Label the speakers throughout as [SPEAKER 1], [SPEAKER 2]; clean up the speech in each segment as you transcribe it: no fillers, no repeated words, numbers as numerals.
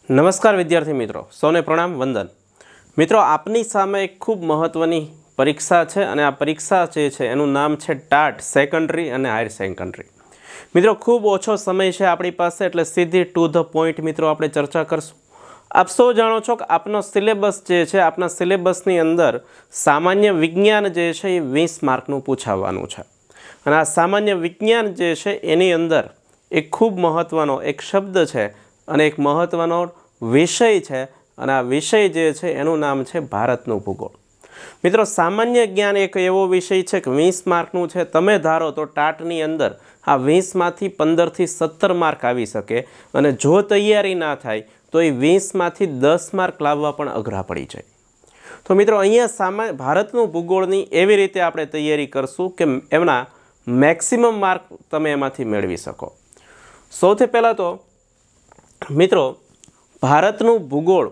[SPEAKER 1] नमस्कार विद्यार्थी मित्रों, सौने प्रणाम वंदन। मित्रों, आपनी सामे एक खूब महत्वनी परीक्षा है और आ परीक्षा एनु नाम है टाट सेकंडरी और हायर सेकंडरी। मित्रों, खूब ओछो समय है अपनी पास एटले सीधी टू ध पॉइंट मित्रों आपणे चर्चा करशुं। आप सौ जाणो छो कि आपनो सिलेबस जे छे आपना सिलेबसनी अंदर सामान्य विज्ञान जे छे 20 मार्कनुं पूछावानुं छे अने आ सामान्य विज्ञान जे छे एनी अंदर एक खूब महत्वनो एक शब्द है अने एक महत्वनो विषय है अने आ विषय जे छे एनुं नाम छे भारतनुं भूगोळ। मित्रों, सामान्य ज्ञान एक एवो विषय है कि 20 मार्कनुं छे। तमे धारो तो टाटनी अंदर आ 20 मांथी 15 થી 17 मार्क आवी शके अने जो तैयारी ना थाय तो ये 20 मांथी 10 मार्क लाववा पण अघरा पड़ी जाय। तो मित्रों, अहींया भारतनुं भूगोळनी एवी रीते आपणे तैयारी करशुं के एमना मैक्सिमम मार्क तमे एमांथी मेळवी शको। सौथी पहेला तो मित्रों, भारतनुं भूगोळ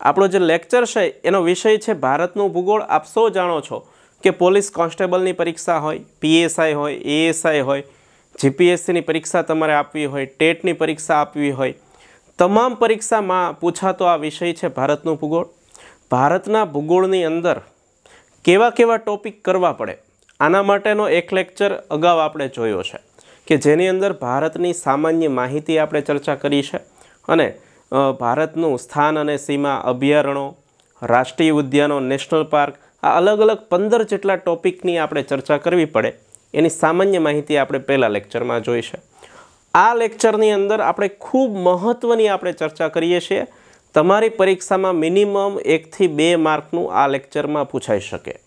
[SPEAKER 1] आपणो जे लेक्चर छे एनो विषय छे भारतनुं भूगोळ। आप सौ जाणो छो कि पोलीस कोन्स्टेबलनी परीक्षा होय, पीएसआई होय, एएसआई होय, जीपीएससीनी परीक्षा तमारे आपवी होय, टेटनी परीक्षा आपवी होय, तमाम परीक्षा में पूछातो आ विषय है भारतनुं भूगोळ। भारतना भूगोळनी अंदर केवा केवा टॉपिक करवा पड़े आना माटेनो एक लेक्चर अगाऊ आपणे जोयो छे कि जेनी अंदर भारतनी सामान्य माहिती आपणे चर्चा करी छे अने भारतनुं स्थान अने सीमा, अभयारण्यों, राष्ट्रीय उद्यानों, नेशनल पार्क आ अलग अलग 15 जेटला टॉपिकनी आपणे चर्चा करवी पड़े एनी सामान्य माहिती आपणे पहेला लेक्चर में जोई छे। आ लेक्चरनी अंदर आपणे खूब महत्वनी आपणे चर्चा करीए छीए। तमारी परीक्षा में मिनिमम 1 થી 2 मार्कनुं आ लेक्चर में पूछाई शके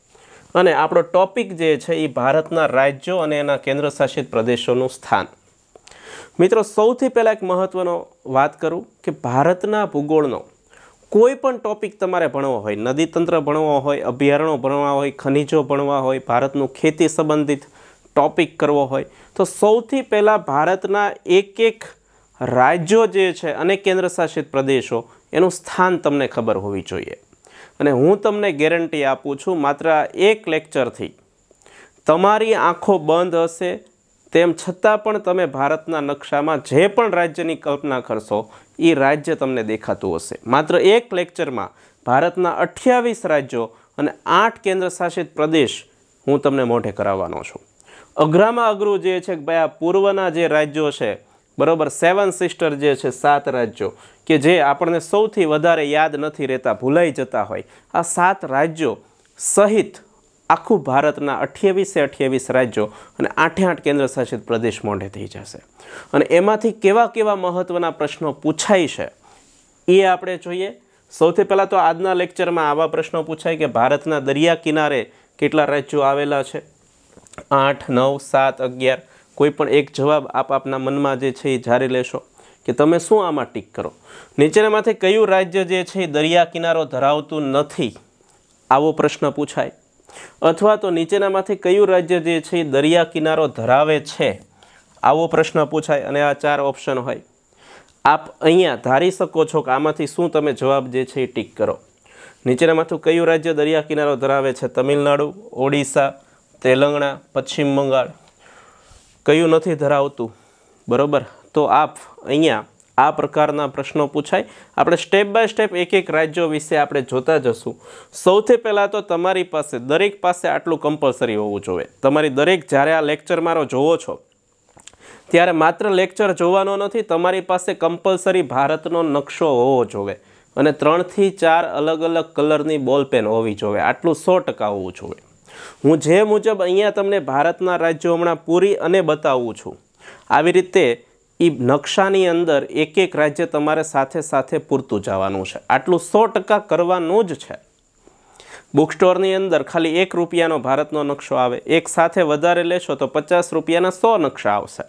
[SPEAKER 1] अने आपणो टॉपिक जे छे ए भारतना राज्यों अने एना केन्द्रशासित प्रदेशोनुं स्थान। मित्रों, सौथी पहेला एक महत्वनो वात करूं कि भारतना भूगोळनो कोई पण टॉपिक तमारे भणવો होय, नदीतंत्र भणવો होय, अभयारण्यो भणवा होय, खनिजो भणवा होय, भारतनुं खेती संबंधित टॉपिक करवो होय तो सौथी पहेला भारतना एक एक राज्यों जे छे अने केन्द्रशासित प्रदेशों एनुं स्थान तमने खबर होवी जोईए। अने हूँ तमने गेरंटी आपूँ छूं मात्र एक लेक्चरथी तमारी आँखों बंद हशे तेम छतां पण तमे भारतना नक्शामां जे पण राज्यनी कल्पना करशो ए राज्य तमने देखातुं हशे। मात्र एक लेक्चर में भारतना 28 राज्यों अने 8 केन्द्रशासित प्रदेश हूँ तमने मोढे कराववानो छुं। अघरामां अघरू जे छे के भाई आ पूर्वना जे राज्यों छे बरोबर 7 सिस्टर जे छे 7 राज्यों के जे आपणे सौथी वधारे याद नथी रहता, भूलाई जता होय, आ 7 राज्यों सहित आखू भारतना 28 राज्यों अने 8 केन्द्रशासित प्रदेश मोढे थई जशे अने एमांथी केवा केवा महत्वना प्रश्नों पूछाय छे ए आपणे जोईए। सौथी पहेला तो आजना लेक्चर में आवा प्रश्नों पूछाय कि भारतना दरिया किनारे केटला राज्यों आवेला छे, 8, 9, 7, 11 कोईपण एक जवाब आप आपना मन में जे छे झारी लेशो कि तमे शुं आमां टीक करो। नीचेनामांथी कयुं राज्य जे छे दरिया किनारो धरावतुं नथी आवो प्रश्न पूछाय अथवा तो नीचेनामांथी कयुं राज्य जे छे दरिया किनारो धरावे छे आवो प्रश्न पूछाय अने आ 4 ऑप्शन होय। आप अहींया धारी शको छो कि आमांथी शुं तमे जवाब जे छे टीक करो। नीचेनामांथी कयुं राज्य दरिया किनारो धरावे छे? तमिलनाडु, ओडिशा, तेलंगाणा, पश्चिम बंगाल। कयुं नथी धरावतुं? बरोबर। तो आप अहींया आ प्रकारना प्रश्नों पूछाय। आपणे स्टेप बाय स्टेप एक एक राज्यों विषे आपणे जोता जशुं। सौथी पहेला तो तमारी पासे दरेक पासे आटलुं कम्पलसरी होवुं जोईए। तमारी दरेक ज्यारे आ लेक्चर मारो जोवो छो त्यारे मात्र लेक्चर जोवानो नथी, तमारी पासे कम्पलसरी भारतनो नक्शो होवो जोईए अने 3 થી 4 अलग अलग कलरनी बॉलपेन होवी जोईए। आटलुं 100% होवुं जोईए। हूँ जे मुजब अहींया तमने भारतना राज्यों हमणां पूरी अने बतावुं छुं। आवी रीते ई नक्शानी अंदर एक एक राज्य तमारे साथे साथे पूरतुं जवानुं छे। आटलुं 100% करवानुं ज छे। बुक स्टोरनी अंदर खाली 1 રૂપિયાનો भारतनो नक्शो आवे, एक साथे वधारे लेशो तो 50 રૂપિયાના 100 नक्शा आवशे।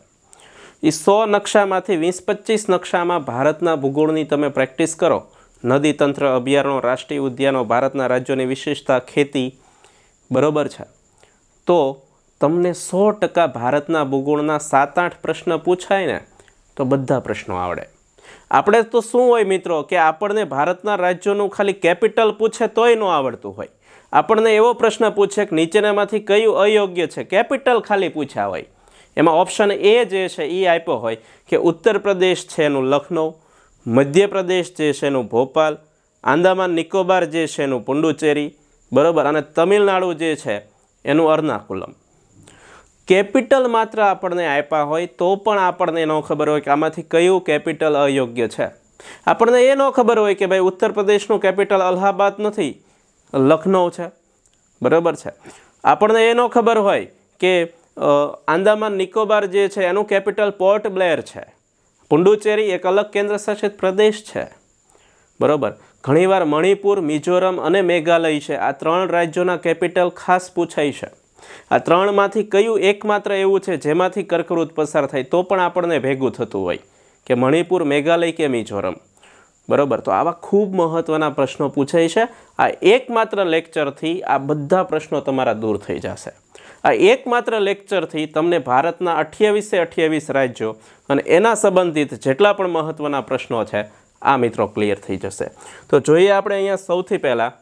[SPEAKER 1] ई 100 नक्शामांथी 20-25 नक्शामां भारतना भूगोळनी तमे प्रेक्टिस करो। नदी तंत्र, अभयारण्यो, राष्ट्रीय उद्यानो, भारतना राज्योनी विशेषता, खेती बरोबर है तो तमने 100% भारतना भूगोळना 7-8 प्रश्न पूछाय ने तो बधा प्रश्नों आवड़े। आपणे तो शुं होय मित्रों कि आपणे भारतना राज्योनुं खाली केपिटल पूछे तोय न आवड़तुं होय। आपणे एवो प्रश्न पूछे कि नीचेनामांथी कयुं अयोग्य छे, केपिटल खाली पूछ्या होय। एमां ऑप्शन ए जे छे ई आप्यो होय कि उत्तर प्रदेश छे एनुं लखनऊ, મધ્યપ્રદેશ જે છે એનું ભોપાલ, આંદામાન નિકોબાર જે છે એનું પુડુચેરી, બરાબર, અને તમિલનાડુ જે છે એનું અર્નાકુલમ. કેપિટલ માત્ર આપણને આપ્યા હોય તો પણ આપણને ન ખબર હોય કે આમાંથી કયું કેપિટલ અયોગ્ય છે. આપણને એ ન ખબર હોય કે ભાઈ ઉત્તર પ્રદેશનું કેપિટલ અલ્હાબાદ નથી, લખનઉ છે, બરાબર છે. આપણને એ ન ખબર હોય કે આંદામાન નિકોબાર જે છે એનું કેપિટલ પોર્ટ બ્લેર છે. પુડુચેરી એક અલગ કેન્દ્ર શાસિત પ્રદેશ છે, બરાબર. ઘણીવાર મણિપુર, મિઝોરમ અને મેઘાલય છે, આ 3 રાજ્યોના કેપિટલ ખાસ પૂછાય છે. આ 3માંથી કયું એકમાત્ર એવું છે જેમાંથી કર્કવૃત પસાર થાય તો પણ આપણને ભેગું થતું હોય કે મણિપુર, મેઘાલય કે મિઝોરમ, બરાબર. તો આવા ખૂબ મહત્ત્વના પ્રશ્નો પૂછાય છે. આ એકમાત્ર લેક્ચરથી આ બધા પ્રશ્નો તમારા દૂર થઈ જશે. આ એકમાત્ર લેક્ચરથી તમને ભારતના 28 રાજ્યો અને એના સંબંધિત જેટલા પણ મહત્ત્વના પ્રશ્નો છે આ મિત્રો ક્લિયર થઈ જશે. તો જોઈએ આપણે અહીંયા સૌથી પહેલાં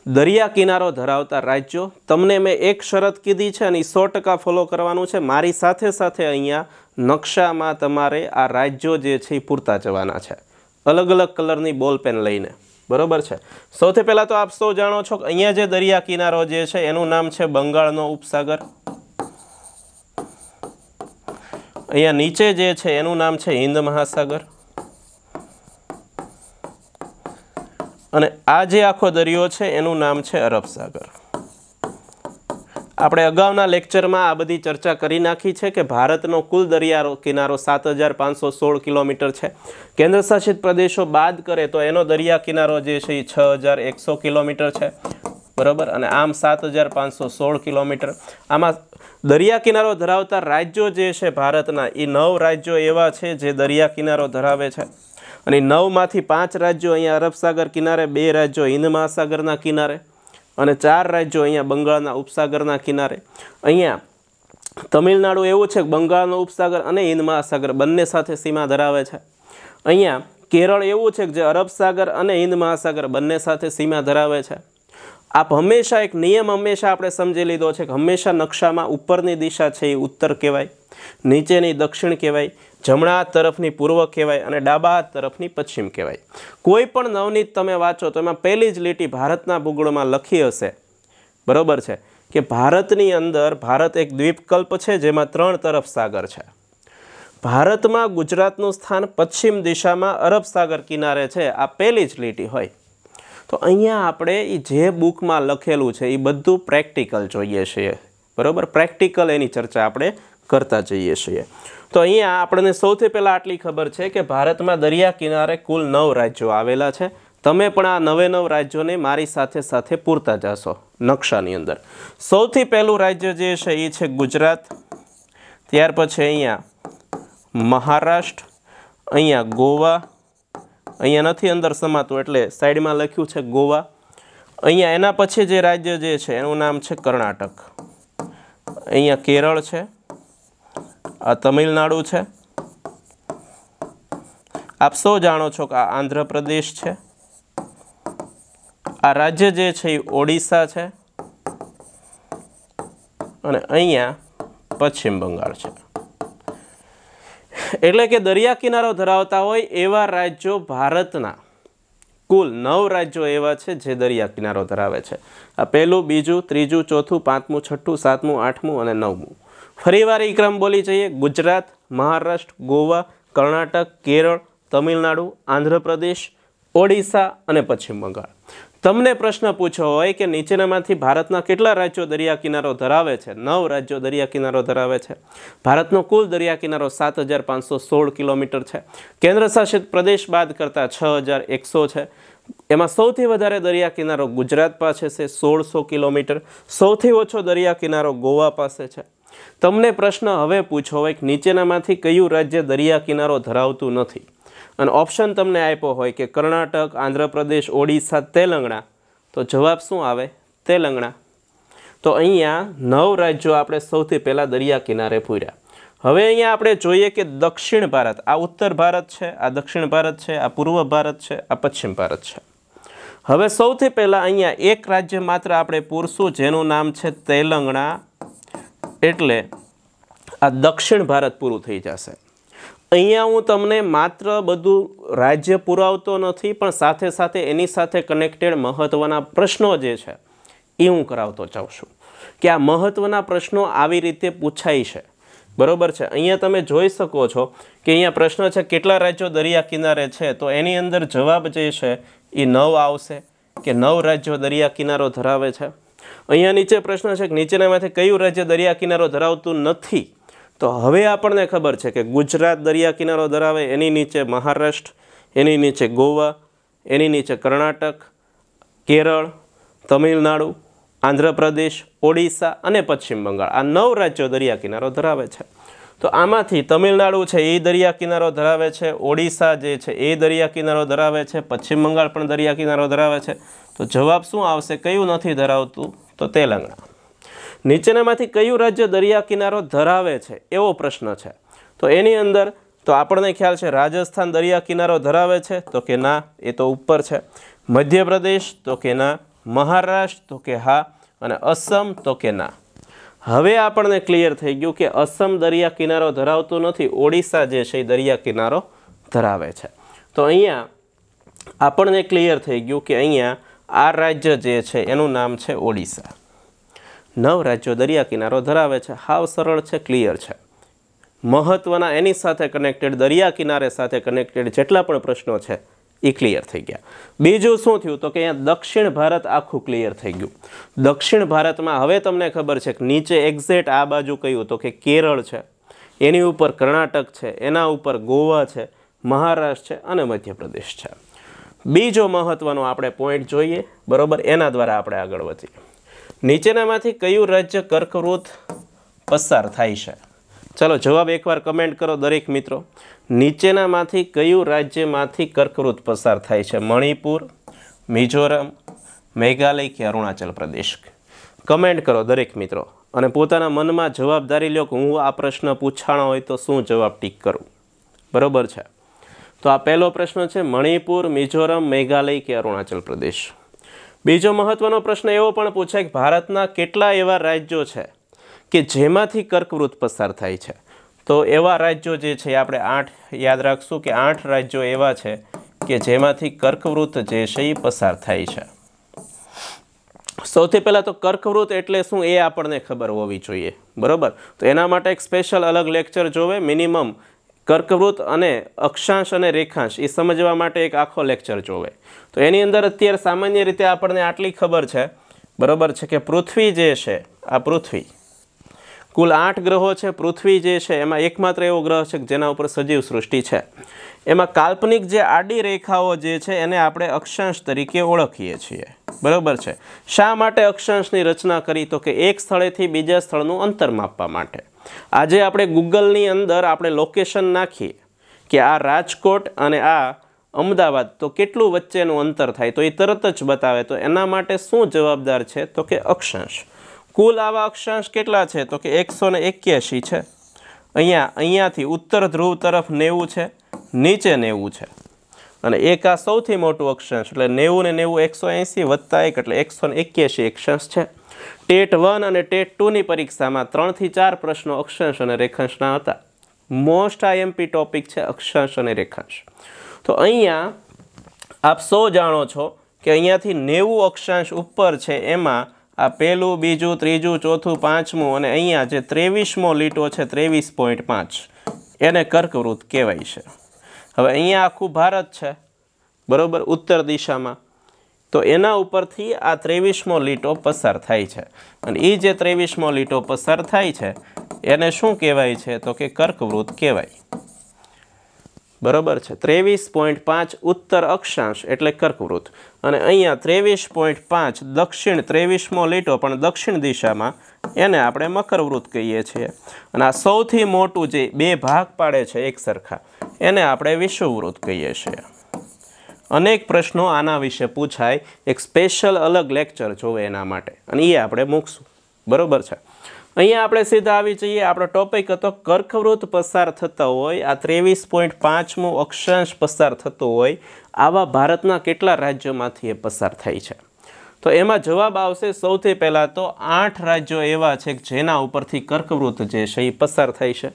[SPEAKER 1] દરિયા કિનારો ધરાવતા રાજ્યો. તમને મેં એક શરત કીધી છે અને 100% ફોલો કરવાનું છે. મારી સાથે સાથે અહીંયા નકશામાં તમારે આ રાજ્યો જે છે એ પૂરતા જવાના છે, અલગ અલગ કલરની બોલ પેન લઈને, બરાબર છે. સૌથી પહેલાં તો આપ સૌ જાણો છો કે અહીંયા જે દરિયા કિનારો જે છે એનું નામ છે બંગાળનો ઉપસાગર. અહીંયા નીચે જે છે એનું નામ છે હિન્દ મહાસાગર. અને આ જે આખો દરિયો છે એનું નામ છે અરબ સાગર. આપણે અગાઉના લેક્ચરમાં આ બધી ચર્ચા કરી નાખી છે કે ભારતનો કુલ દરિયા કિનારો 7516 કિલોમીટર છે. કેન્દ્ર શાસિત પ્રદેશો બાદ કરે તો એનો દરિયા કિનારો જે છે એ 6100 કિલોમીટર છે, બરાબર. અને આમ 7516 કિલોમીટર. આમાં દરિયા કિનારો ધરાવતા રાજ્યો જે છે ભારતના એ 9 રાજ્યો એવા છે જે દરિયા કિનારો ધરાવે છે. અને 9માંથી 5 રાજ્યો અહીંયા અરબ સાગર કિનારે, 2 રાજ્યો હિન્દ મહાસાગરના કિનારે અને 4 રાજ્યો અહીંયા બંગાળના ઉપસાગરના કિનારે. અહીંયા તમિલનાડુ એવું છે કે બંગાળનો ઉપસાગર અને હિન્દ મહાસાગર બંને સાથે સીમા ધરાવે છે. અહીંયા કેરળ એવું છે કે જે અરબ સાગર અને હિન્દ મહાસાગર બંને સાથે સીમા ધરાવે છે. આપ હંમેશા એક નિયમ હંમેશા આપણે સમજી લીધો છે કે હંમેશા નકશામાં ઉપરની દિશા છે એ ઉત્તર કહેવાય, નીચેની દક્ષિણ કહેવાય, જમણા હાથ તરફની પૂર્વ કહેવાય અને ડાબા હાથ તરફની પશ્ચિમ કહેવાય. કોઈ પણ નવનીત તમે વાંચો તો એમાં પહેલી જ લીટી ભારતના ભૂગોળમાં લખી હશે, બરાબર છે, કે ભારતની અંદર ભારત એક દ્વીપકલ્પ છે જેમાં 3 તરફ સાગર છે. ભારતમાં ગુજરાતનું સ્થાન પશ્ચિમ દિશામાં અરબ સાગર કિનારે છે, આ પહેલી જ લીટી હોય. તો અહીંયા આપણે જે બુકમાં લખેલું છે એ બધું પ્રેક્ટિકલ જોઈએ છીએ, બરાબર. પ્રેક્ટિકલ એની ચર્ચા આપણે કરતા જઈએ છીએ. તો અહીંયા આપણને સૌથી પહેલાં આટલી ખબર છે કે ભારતમાં દરિયા કિનારે કુલ 9 રાજ્યો આવેલા છે. તમે પણ આ 9 રાજ્યોને મારી સાથે સાથે પૂરતા જશો નકશાની અંદર. સૌથી પહેલું રાજ્ય જે છે એ છે ગુજરાત, ત્યાર પછી અહીંયા મહારાષ્ટ્ર, અહીંયા ગોવા, અહીંયા નથી અંદર સમાતું એટલે સાઈડમાં લખ્યું છે ગોવા. અહીંયા એના પછી જે રાજ્ય જે છે એનું નામ છે કર્ણાટક. અહીંયા કેરળ છે, આ તમિલનાડુ છે. આપ સૌ જાણો છો કે આ આંધ્રપ્રદેશ છે. આ રાજ્ય જે છે એ ઓડિશા છે અને અહીંયા પશ્ચિમ બંગાળ છે. એટલે કે દરિયા કિનારો ધરાવતા હોય એવા રાજ્યો ભારતના કુલ 9 રાજ્યો એવા છે જે દરિયા કિનારો ધરાવે છે. આ પહેલું, બીજું, ત્રીજું, ચોથું, પાંચમું, છઠ્ઠું, સાતમું, આઠમું અને 9મું. ફરીવાર એ ક્રમ બોલી જઈએ: ગુજરાત, મહારાષ્ટ્ર, ગોવા, કર્ણાટક, કેરળ, તમિલનાડુ, આંધ્રપ્રદેશ, ઓડિશા અને પશ્ચિમ બંગાળ. તમને પ્રશ્ન પૂછ્યો હોય કે નીચેનામાંથી ભારતના કેટલા રાજ્યો દરિયા કિનારો ધરાવે છે? 9 રાજ્યો દરિયા કિનારો ધરાવે છે. ભારતનો કુલ દરિયા કિનારો 7516 કિલોમીટર છે. કેન્દ્ર શાસિત પ્રદેશ બાદ કરતાં 6100 છે. એમાં સૌથી વધારે દરિયા કિનારો ગુજરાત પાસે છે, 1600 કિલોમીટર. સૌથી ઓછો દરિયા કિનારો ગોવા પાસે છે. તમને પ્રશ્ન હવે પૂછ્યો હોય કે નીચેનામાંથી કયું રાજ્ય દરિયા કિનારો ધરાવતું નથી, અને ઓપ્શન તમને આપ્યો હોય કે કર્ણાટક, આંધ્રપ્રદેશ, ઓડિશા, તેલંગણા, તો જવાબ શું આવે? તેલંગણા. તો અહીંયા 9 રાજ્યો આપણે સૌથી પહેલાં દરિયા કિનારે પૂર્યા. હવે અહીંયા આપણે જોઈએ કે દક્ષિણ ભારત, આ ઉત્તર ભારત છે, આ દક્ષિણ ભારત છે, આ પૂર્વ ભારત છે, આ પશ્ચિમ ભારત છે. હવે સૌથી પહેલાં અહીંયા એક રાજ્ય માત્ર આપણે પૂરશું જેનું નામ છે તેલંગણા, એટલે આ દક્ષિણ ભારત પૂરું થઈ જશે. અહીંયા હું તમને માત્ર બધું રાજ્ય પુરાવતો નથી, પણ સાથે સાથે એની સાથે કનેક્ટેડ મહત્ત્વના પ્રશ્નો જે છે એ હું કરાવતો જાઉં છું કે આ મહત્ત્વના પ્રશ્નો આવી રીતે પૂછાય છે. બરાબર છે. અહીંયા તમે જોઈ શકો છો કે અહીંયા પ્રશ્ન છે કેટલા રાજ્યો દરિયા કિનારે છે, તો એની અંદર જવાબ જે છે એ 9 આવશે કે 9 રાજ્યો દરિયા કિનારો ધરાવે છે. અહીંયા નીચે પ્રશ્ન છે કે નીચેનામાંથી કયું રાજ્ય દરિયા કિનારો ધરાવતું નથી, તો હવે આપણને ખબર છે કે ગુજરાત દરિયા કિનારો ધરાવે, એની નીચે મહારાષ્ટ્ર, એની નીચે ગોવા, એની નીચે કર્ણાટક, કેરળ, તમિલનાડુ, આંધ્રપ્રદેશ, ઓડિશા અને પશ્ચિમ બંગાળ. આ 9 રાજ્યો દરિયા કિનારો ધરાવે છે. તો આમાંથી તમિલનાડુ છે એ દરિયા કિનારો ધરાવે છે, ઓડિશા જે છે એ દરિયા કિનારો ધરાવે છે, પશ્ચિમ બંગાળ પણ દરિયા કિનારો ધરાવે છે. તો જવાબ શું આવશે? કયું નથી ધરાવતું? તો તેલંગાણા. નીચેનામાંથી કયું રાજ્ય દરિયા કિનારો ધરાવે છે એવો પ્રશ્ન છે. તો એની અંદર તો આપણને ખ્યાલ છે રાજસ્થાન દરિયા કિનારો ધરાવે છે, તો કે ના, એ તો ઉપર છે. મધ્યપ્રદેશ, તો કે ના. મહારાષ્ટ્ર, તો કે હા. અને અસમ, તો કે ના. હવે આપણને ક્લિયર થઈ ગયું કે અસમ દરિયા કિનારો ધરાવતું નથી, ઓડિશા જે છે એ દરિયા કિનારો ધરાવે છે. તો અહીંયા આપણને ક્લિયર થઈ ગયું કે અહીંયા આ રાજ્ય જે છે એનું નામ છે ઓડિશા. 9 રાજ્યો દરિયા કિનારો ધરાવે છે. હાવ સરળ છે, ક્લિયર છે. મહત્ત્વના એની સાથે કનેક્ટેડ, દરિયા કિનારે સાથે કનેક્ટેડ જેટલા પણ પ્રશ્નો છે એ ક્લિયર થઈ ગયા. બીજું શું થયું? તો કે અહીંયા દક્ષિણ ભારત આખું ક્લિયર થઈ ગયું. દક્ષિણ ભારતમાં હવે તમને ખબર છે કે નીચે એક્ઝેક્ટ આ બાજુ કયું? તો કે કેરળ છે, એની ઉપર કર્ણાટક છે, એના ઉપર ગોવા છે, મહારાષ્ટ્ર છે અને મધ્યપ્રદેશ છે. બીજો મહત્ત્વનો આપણે પોઈન્ટ જોઈએ, બરાબર, એના દ્વારા આપણે આગળ વધીએ. નીચેનામાંથી કયું રાજ્ય કર્કવૃત પસાર થાય છે? ચલો જવાબ એકવાર કમેન્ટ કરો દરેક મિત્રો. નીચેનામાંથી કયું રાજ્યમાંથી કર્કવૃત પસાર થાય છે? મણિપુર, મિઝોરમ, મેઘાલય કે અરુણાચલ પ્રદેશ? કમેન્ટ કરો દરેક મિત્રો અને પોતાના મનમાં જવાબદારી લો કે હું આ પ્રશ્ન પૂછાણો હોય તો શું જવાબ ટીક કરું. બરાબર છે. તો આ પહેલો પ્રશ્ન છે મણિપુર, મિઝોરમ, મેઘાલય કે અરુણાચલ પ્રદેશ. બીજો મહત્વનો પ્રશ્ન એવો પણ પૂછાય કે ભારતના કેટલા એવા રાજ્યો છે કે જેમાંથી કર્કવૃત પસાર થાય છે? તો એવા રાજ્યો જે છે આપણે 8 યાદ રાખશું કે 8 રાજ્યો એવા છે કે જેમાંથી કર્કવૃત જે છે એ પસાર થાય છે. સૌથી પહેલાં તો કર્કવૃત એટલે શું એ આપણને ખબર હોવી જોઈએ, બરાબર. તો એના માટે એક સ્પેશિયલ અલગ લેક્ચર જોવે, મિનિમમ કર્કવૃત અને અક્ષાંશ અને રેખાંશ એ સમજવા માટે એક આખો લેક્ચર જોવે. તો એની અંદર અત્યારે સામાન્ય રીતે આપણને આટલી ખબર છે, બરાબર છે, કે પૃથ્વી જે છે, આ પૃથ્વી, કુલ 8 ગ્રહો છે. પૃથ્વી જે છે એમાં એકમાત્ર એવો ગ્રહ છે કે જેના ઉપર સજીવ સૃષ્ટિ છે. એમાં કાલ્પનિક જે આડી રેખાઓ જે છે એને આપણે અક્ષાંશ તરીકે ઓળખીએ છીએ, બરાબર છે. શા માટે અક્ષાંશની રચના કરી? તો કે એક સ્થળેથી બીજા સ્થળનું અંતર માપવા માટે. આજે આપણે ગૂગલની અંદર આપણે લોકેશન નાખીએ કે આ રાજકોટ અને આ અમદાવાદ, તો કેટલું વચ્ચેનું અંતર થાય તો એ તરત જ બતાવે. તો એના માટે શું જવાબદાર છે? તો કે અક્ષાંશ. કુલ આવા અક્ષાંશ કેટલા છે? તો કે 181 છે. અહીંયાથી ઉત્તર ધ્રુવ તરફ 90 છે, નીચે 90 છે. અને એક આ સૌથી મોટું અક્ષાંશ એટલે 90 ને 90 180 વત્તા 1 એટલે 181 અક્ષાંશ છે. ટેટ 1 અને ટેટ 2ની પરીક્ષામાં 3 થી 4 પ્રશ્નો અક્ષાંશ અને રેખાંશના હતા. મોસ્ટ IMP ટોપિક છે અક્ષાંશ અને રેખાંશ. તો અહીંયા આપ સૌ જાણો છો કે અહીંયાથી 90 અક્ષાંશ ઉપર છે, એમાં આ પહેલું, બીજું, ત્રીજું, ચોથું, પાંચમું અને અહીંયા જે 23મો લીટો છે 23.5 એને કર્કવૃત કહેવાય છે. હવે અહીંયા આખું ભારત છે, બરાબર, ઉત્તર દિશામાં. તો એના ઉપરથી આ 23મો લીટો પસાર થાય છે અને એ જે 23મો લીટો પસાર થાય છે એને શું કહેવાય છે? તો કે કર્કવૃત કહેવાય, બરાબર છે. 23.5 ઉત્તર અક્ષાંશ એટલે કર્કવૃત અને અહીંયા 23.5 દક્ષિણ 23મો લીટો પણ દક્ષિણ દિશામાં, એને આપણે મકરવૃત કહીએ છીએ. અને આ સૌથી મોટું જે 2 ભાગ પાડે છે એક સરખા, એને આપણે વિષુવવૃત્ત કહીએ છીએ. અનેક પ્રશ્નો આના વિશે પૂછાય, એક સ્પેશિયલ અલગ લેક્ચર જોવે એના માટે અને એ આપણે મૂકશું, બરાબર છે. અહીંયા આપણે સીધા આવી જઈએ. આપણો ટોપિક હતો કર્કવૃત પસાર થતા હોય, આ 23.5મું અક્ષાંશ પસાર થતો હોય, આવા ભારતના કેટલા રાજ્યોમાંથી એ પસાર થાય છે? તો એમાં જવાબ આવશે સૌથી પહેલાં તો 8 રાજ્યો એવા છે જેના ઉપરથી કર્કવૃત જે છે એ પસાર થાય છે,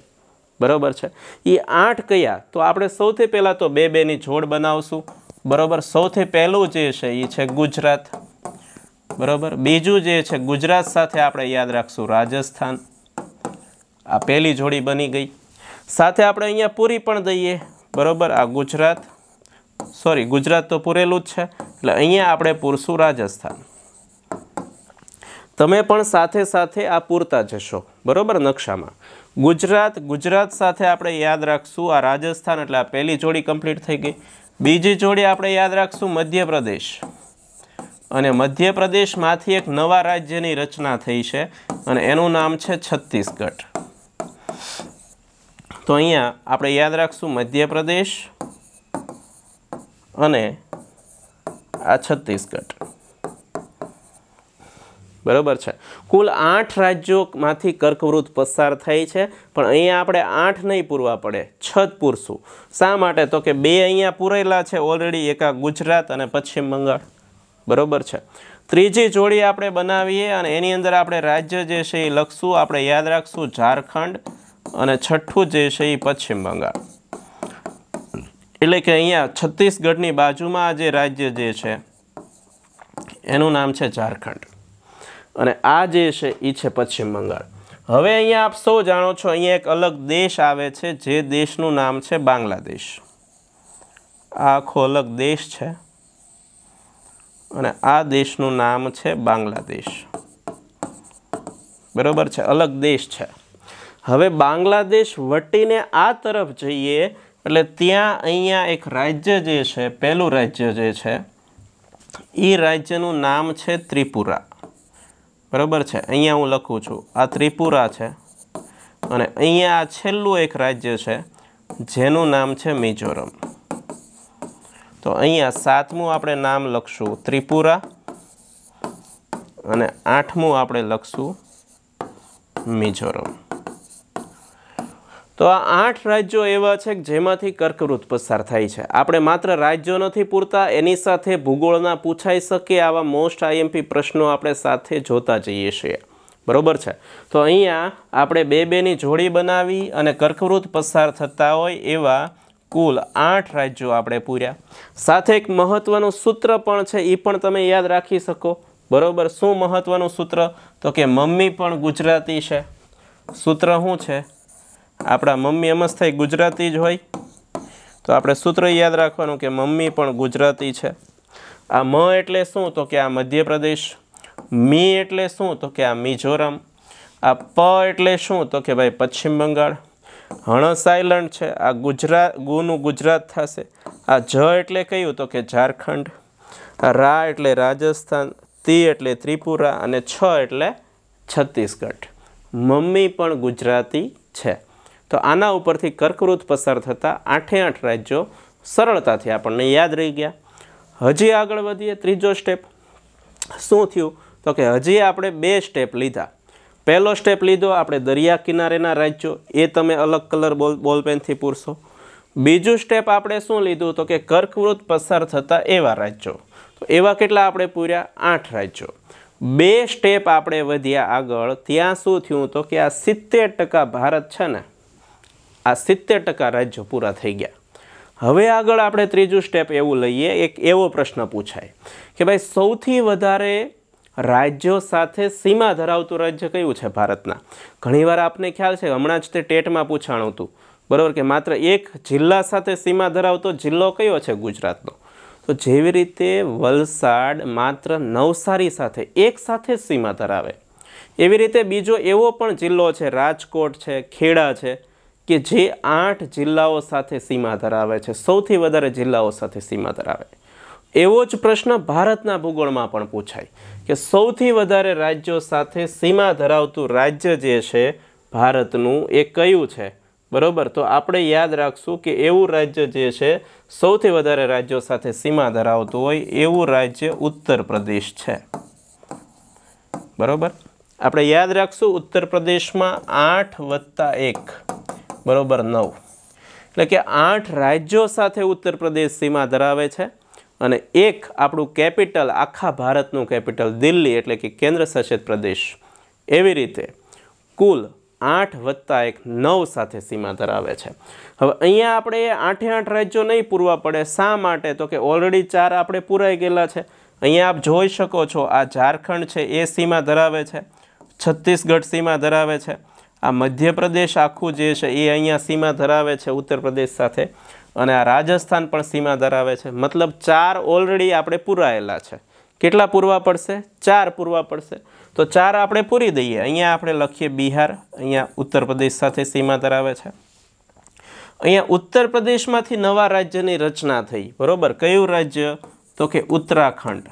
[SPEAKER 1] बराबर है। ये 8 कया तो आपणे सौथी पहला तो 2-2 नी जोड़ बनावशुं। बराबर, सौथी पहलुं जे छे ई छे गुजरात। बराबर, बीजू जे छे गुजरात साथे आपणे याद राखशुं राजस्थान। आ पहली जोड़ी बनी गई। साथे आपणे अहींया पूरी पण दईए। बराबर, आ गुजरात सॉरी गुजरात तो पूरेलुं ज छे એટલે અહીંયા આપણે પૂરશું રાજસ્થાન। તમે પણ સાથે સાથે આ પૂરતા જશો। બરાબર, નકશામાં ગુજરાત સાથે આપણે યાદ રાખશું આ રાજસ્થાન એટલે આ પહેલી જોડી કમ્પ્લીટ થઈ ગઈ। બીજી જોડી આપણે યાદ રાખશું મધ્યપ્રદેશ અને મધ્યપ્રદેશમાંથી એક નવા રાજ્યની રચના થઈ છે અને એનું નામ છે છત્તીસગઢ। તો અહીંયા આપણે યાદ રાખશું મધ્યપ્રદેશ અને आ छत्तीसगढ़। बराबर है। कुल 8 राज्यों में कर्कवृत्त पसार थाय छे पण अहींया आपणे 8 नहीं पूरवा पड़े, 6 ज पूरशुं। शा माटे तो कि 2 अहींया पूरेला छे ऑलरेडी, एक आ गुजरात अने पश्चिम बंगाळ। बराबर है। त्रीजी जोड़ी आपणे बनावीए अने एनी अंदर आपणे राज्य जे छे ए लखशुं। आपणे याद राखशुं झारखंड अने छठ्ठुं जे छे ए पश्चिम बंगाळ। એટલે કે અહીંયા છત્તીસગઢની બાજુમાં આ જે રાજ્ય જે છે એનું નામ છે ઝારખંડ અને આ જે છે એ છે પશ્ચિમ બંગાળ। હવે અહીંયા આપ સૌ જાણો છો અહીંયા એક અલગ દેશ આવે છે જે દેશનું નામ છે બાંગ્લાદેશ। આ આખો અલગ દેશ છે અને આ દેશનું નામ છે બાંગ્લાદેશ। બરાબર છે, અલગ દેશ છે। હવે બાંગ્લાદેશ વટીને આ તરફ જઈએ એટલે ત્યાં અહીંયા એક રાજ્ય જે છે, પહેલું રાજ્ય જે છે એ રાજ્યનું નામ છે ત્રિપુરા। બરાબર છે, અહીંયા હું લખું છું આ ત્રિપુરા છે અને અહીંયા આ છેલ્લું એક રાજ્ય છે જેનું નામ છે મિઝોરમ। તો અહીંયા 7મું આપણે નામ લખશું ત્રિપુરા અને 8મું આપણે લખશું મિઝોરમ। तो आ 8 राज्यों एवा छे जेमांथी कर्कवृत्त पसार थाय छे। आपणे मात्र राज्यों नथी पूरता, एनी साथे भूगोळना पूछाई शके आवा मोस्ट आईएमपी प्रश्नों आपणे साथे जोता जईए छीए। बरोबर छे। तो अहींया आपणे 2-2 नी जोड़ी बनावी अने कर्कवृत्त पसार थता होय एवा कुल 8 राज्यों आपणे पूर्या। साथे एक महत्वनुं सूत्र पण छे, ई पण तमे याद राखी शको। बरोबर, शुं महत्वनुं सूत्र? तो कि मम्मी पण गुजराती छे। सूत्र शुं छे? आपड़ा मम्मी एम ज थाय गुजराती ज होय तो आपणे सूत्र याद राखवानुं कि मम्मी पण गुजराती छे। आ म एटले शुं? तो कि आ मध्यप्रदेश। मी एटले शुं? तो कि आ मिझोरम। आ प एटले शुं? तो कि भाई पश्चिम बंगाळ। हण साइलન્ટ छे, आ गुजरात गुનું गुजरात थशे। आ જ एटले कयुं? तो कि झारखंड। आ रा एटले राजस्थान। ती एटले त्रिपुरा अने छ एटले छत्तीसगढ़। मम्मी पण गुजराती छे। तो आना उपरथी कर्कवृत्त पसार थता 8 राज्यों सरलताथी आपणने याद रही गया। हजी आगळ वधीए। त्रीजो स्टेप शुं थयुं? तो कि हजी आपणे 2 स्टेप लीधा। पहलो स्टेप लीधो आपणे दरिया किनारेना राज्यों, ए तमे अलग कलर बोलपेनथी पूरशो। बीजो स्टेप आपणे शुं लीधुं? तो कि कर्कवृत्त पसार थता एवा राज्यों। तो एवा केटला आपणे पूर्या? 8 राज्यों। 2 स्टेप आपणे वध्या आगळ, त्यां शुं थयुं? तो कि आ 70% भारत छे ने आ 70% राज्यों पूरा थई गया। हवे आगळ आपणे त्रीजું स्टेप एवुं लईए, एक एवो प्रश्न पूछाय कि भाई सौथी वधारे राज्यों साथे सीमा धरावतुं राज्य कयुं छे भारतना? घणीवार आपने ख्याल छे, हमणां ज ते टेटमां पूछाणुं हतुं। बरोबर कि मात्र एक जिल्ला साथे सीमा धरावतो जिल्लो कयो छे? गुजरातनो। तो जेवी रीते वलसाड मात्र नवसारी साथे एक साथे सीमा धरावे, एवी रीते बीजो एवो पण जिल्लो छे राजकोट छे, खेड़ा छे कि जे 8 जिल्लाओं साथे सीमा धरावे छे, सौथी वधारे जिल्लाओं साथे सीमा धरावे। एवो ज प्रश्न भारतना भूगोळमां पण पूछाय कि सौथी वधारे राज्यों साथे सीमा धरावतुं राज्य जे छे भारतनुं ए कयुं छे? बरोबर, तो आपणे याद राखशुं कि एवुं राज्य जे छे सौथी वधारे राज्यों साथे सीमा धरावतुं होय एवुं राज्य उत्तर प्रदेश छे। बरोबर, आपणे याद राखशुं उत्तर प्रदेशमां 8 + 1 बरोबर 9 એટલે કે 8 રાજ્યો સાથે ઉત્તર પ્રદેશ સીમા ધરાવે છે અને એક આપણું કેપિટલ, આખા ભારતનું કેપિટલ દિલ્હી એટલે કે કેન્દ્ર શાસિત પ્રદેશ। એવી રીતે કુલ 8 વત્તા 1 9 સાથે સીમા ધરાવે છે। હવે અહીંયા આપણે 8 રાજ્યો નહીં પૂરવા પડે। શા માટે? તો કે ઓલરેડી 4 આપણે પૂરાઈ ગયેલા છે। અહીંયા આપ જોઈ શકો છો આ ઝારખંડ છે એ સીમા ધરાવે છે, છત્તીસગઢ સીમા ધરાવે છે, આ મધ્યપ્રદેશ આખું જે છે એ અહીંયા સીમા ધરાવે છે ઉત્તર પ્રદેશ સાથે, અને આ રાજસ્થાન પણ સીમા ધરાવે છે। મતલબ 4 ઓલરેડી આપણે પૂરાયેલા છે। કેટલા પૂરવા પડશે? 4 પૂરવા પડશે। તો 4 આપણે પૂરી દઈએ। અહીંયા આપણે લખીએ બિહાર, અહીંયા ઉત્તર પ્રદેશ સાથે સીમા ધરાવે છે। અહીંયા ઉત્તર પ્રદેશમાંથી નવા રાજ્યની રચના થઈ, બરોબર। કયું રાજ્ય? તો કે ઉત્તરાખંડ,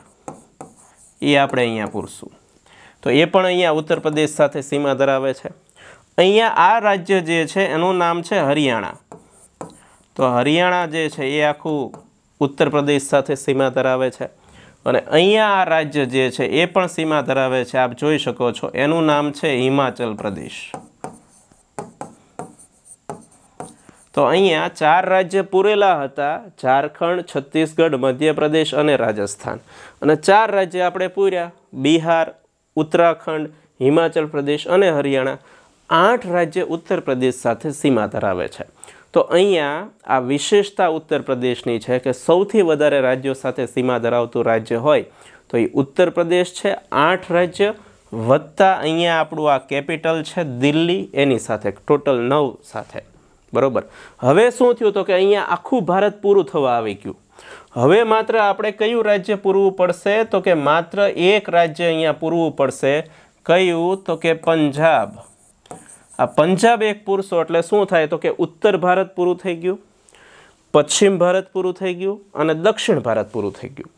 [SPEAKER 1] એ આપણે અહીંયા પૂરશું। તો એ પણ અહીંયા ઉત્તર પ્રદેશ સાથે સીમા ધરાવે છે। અહીંયા આ રાજ્ય જે છે એનું નામ છે હરિયાણા। તો હરિયાણા જે છે એ આખું ઉત્તર પ્રદેશ સાથે સીમા ધરાવે છે, અને અહીંયા આ રાજ્ય જે છે એ પણ સીમા ધરાવે છે, આપ જોઈ શકો છો, એનું નામ છે હિમાચલ પ્રદેશ। તો અહીંયા 4 રાજ્ય પૂરેલા હતા, ઝારખંડ, છત્તીસગઢ, મધ્યપ્રદેશ અને રાજસ્થાન, અને 4 રાજ્ય આપણે પૂર્યા, બિહાર, ઉત્તરાખંડ, હિમાચલ પ્રદેશ અને હરિયાણા। 8 રાજ્ય ઉત્તર પ્રદેશ સાથે સીમા ધરાવે છે। તો અહીંયા આ વિશેષતા ઉત્તર પ્રદેશની છે કે સૌથી વધારે રાજ્યો સાથે સીમા ધરાવતું રાજ્ય હોય તો એ ઉત્તર પ્રદેશ છે। 8 રાજ્ય વત્તા અહીંયા આપણું આ કેપિટલ છે દિલ્હી, એની સાથે ટોટલ 9 સાથે, બરોબર। હવે શું થયું? તો કે અહીંયા આખું ભારત પૂરું થવા આવી ગયું। હવે માત્ર આપણે કયું રાજ્ય પૂરવું પડશે? તો કે માત્ર એક રાજ્ય અહીંયા પૂરવું પડશે। કયું? તો કે પંજાબ। આ પંજાબ એક પૂરશો એટલે શું થાય? તો કે ઉત્તર ભારત પૂરું થઈ ગયું, પશ્ચિમ ભારત પૂરું થઈ ગયું અને દક્ષિણ ભારત પૂરું થઈ ગયું।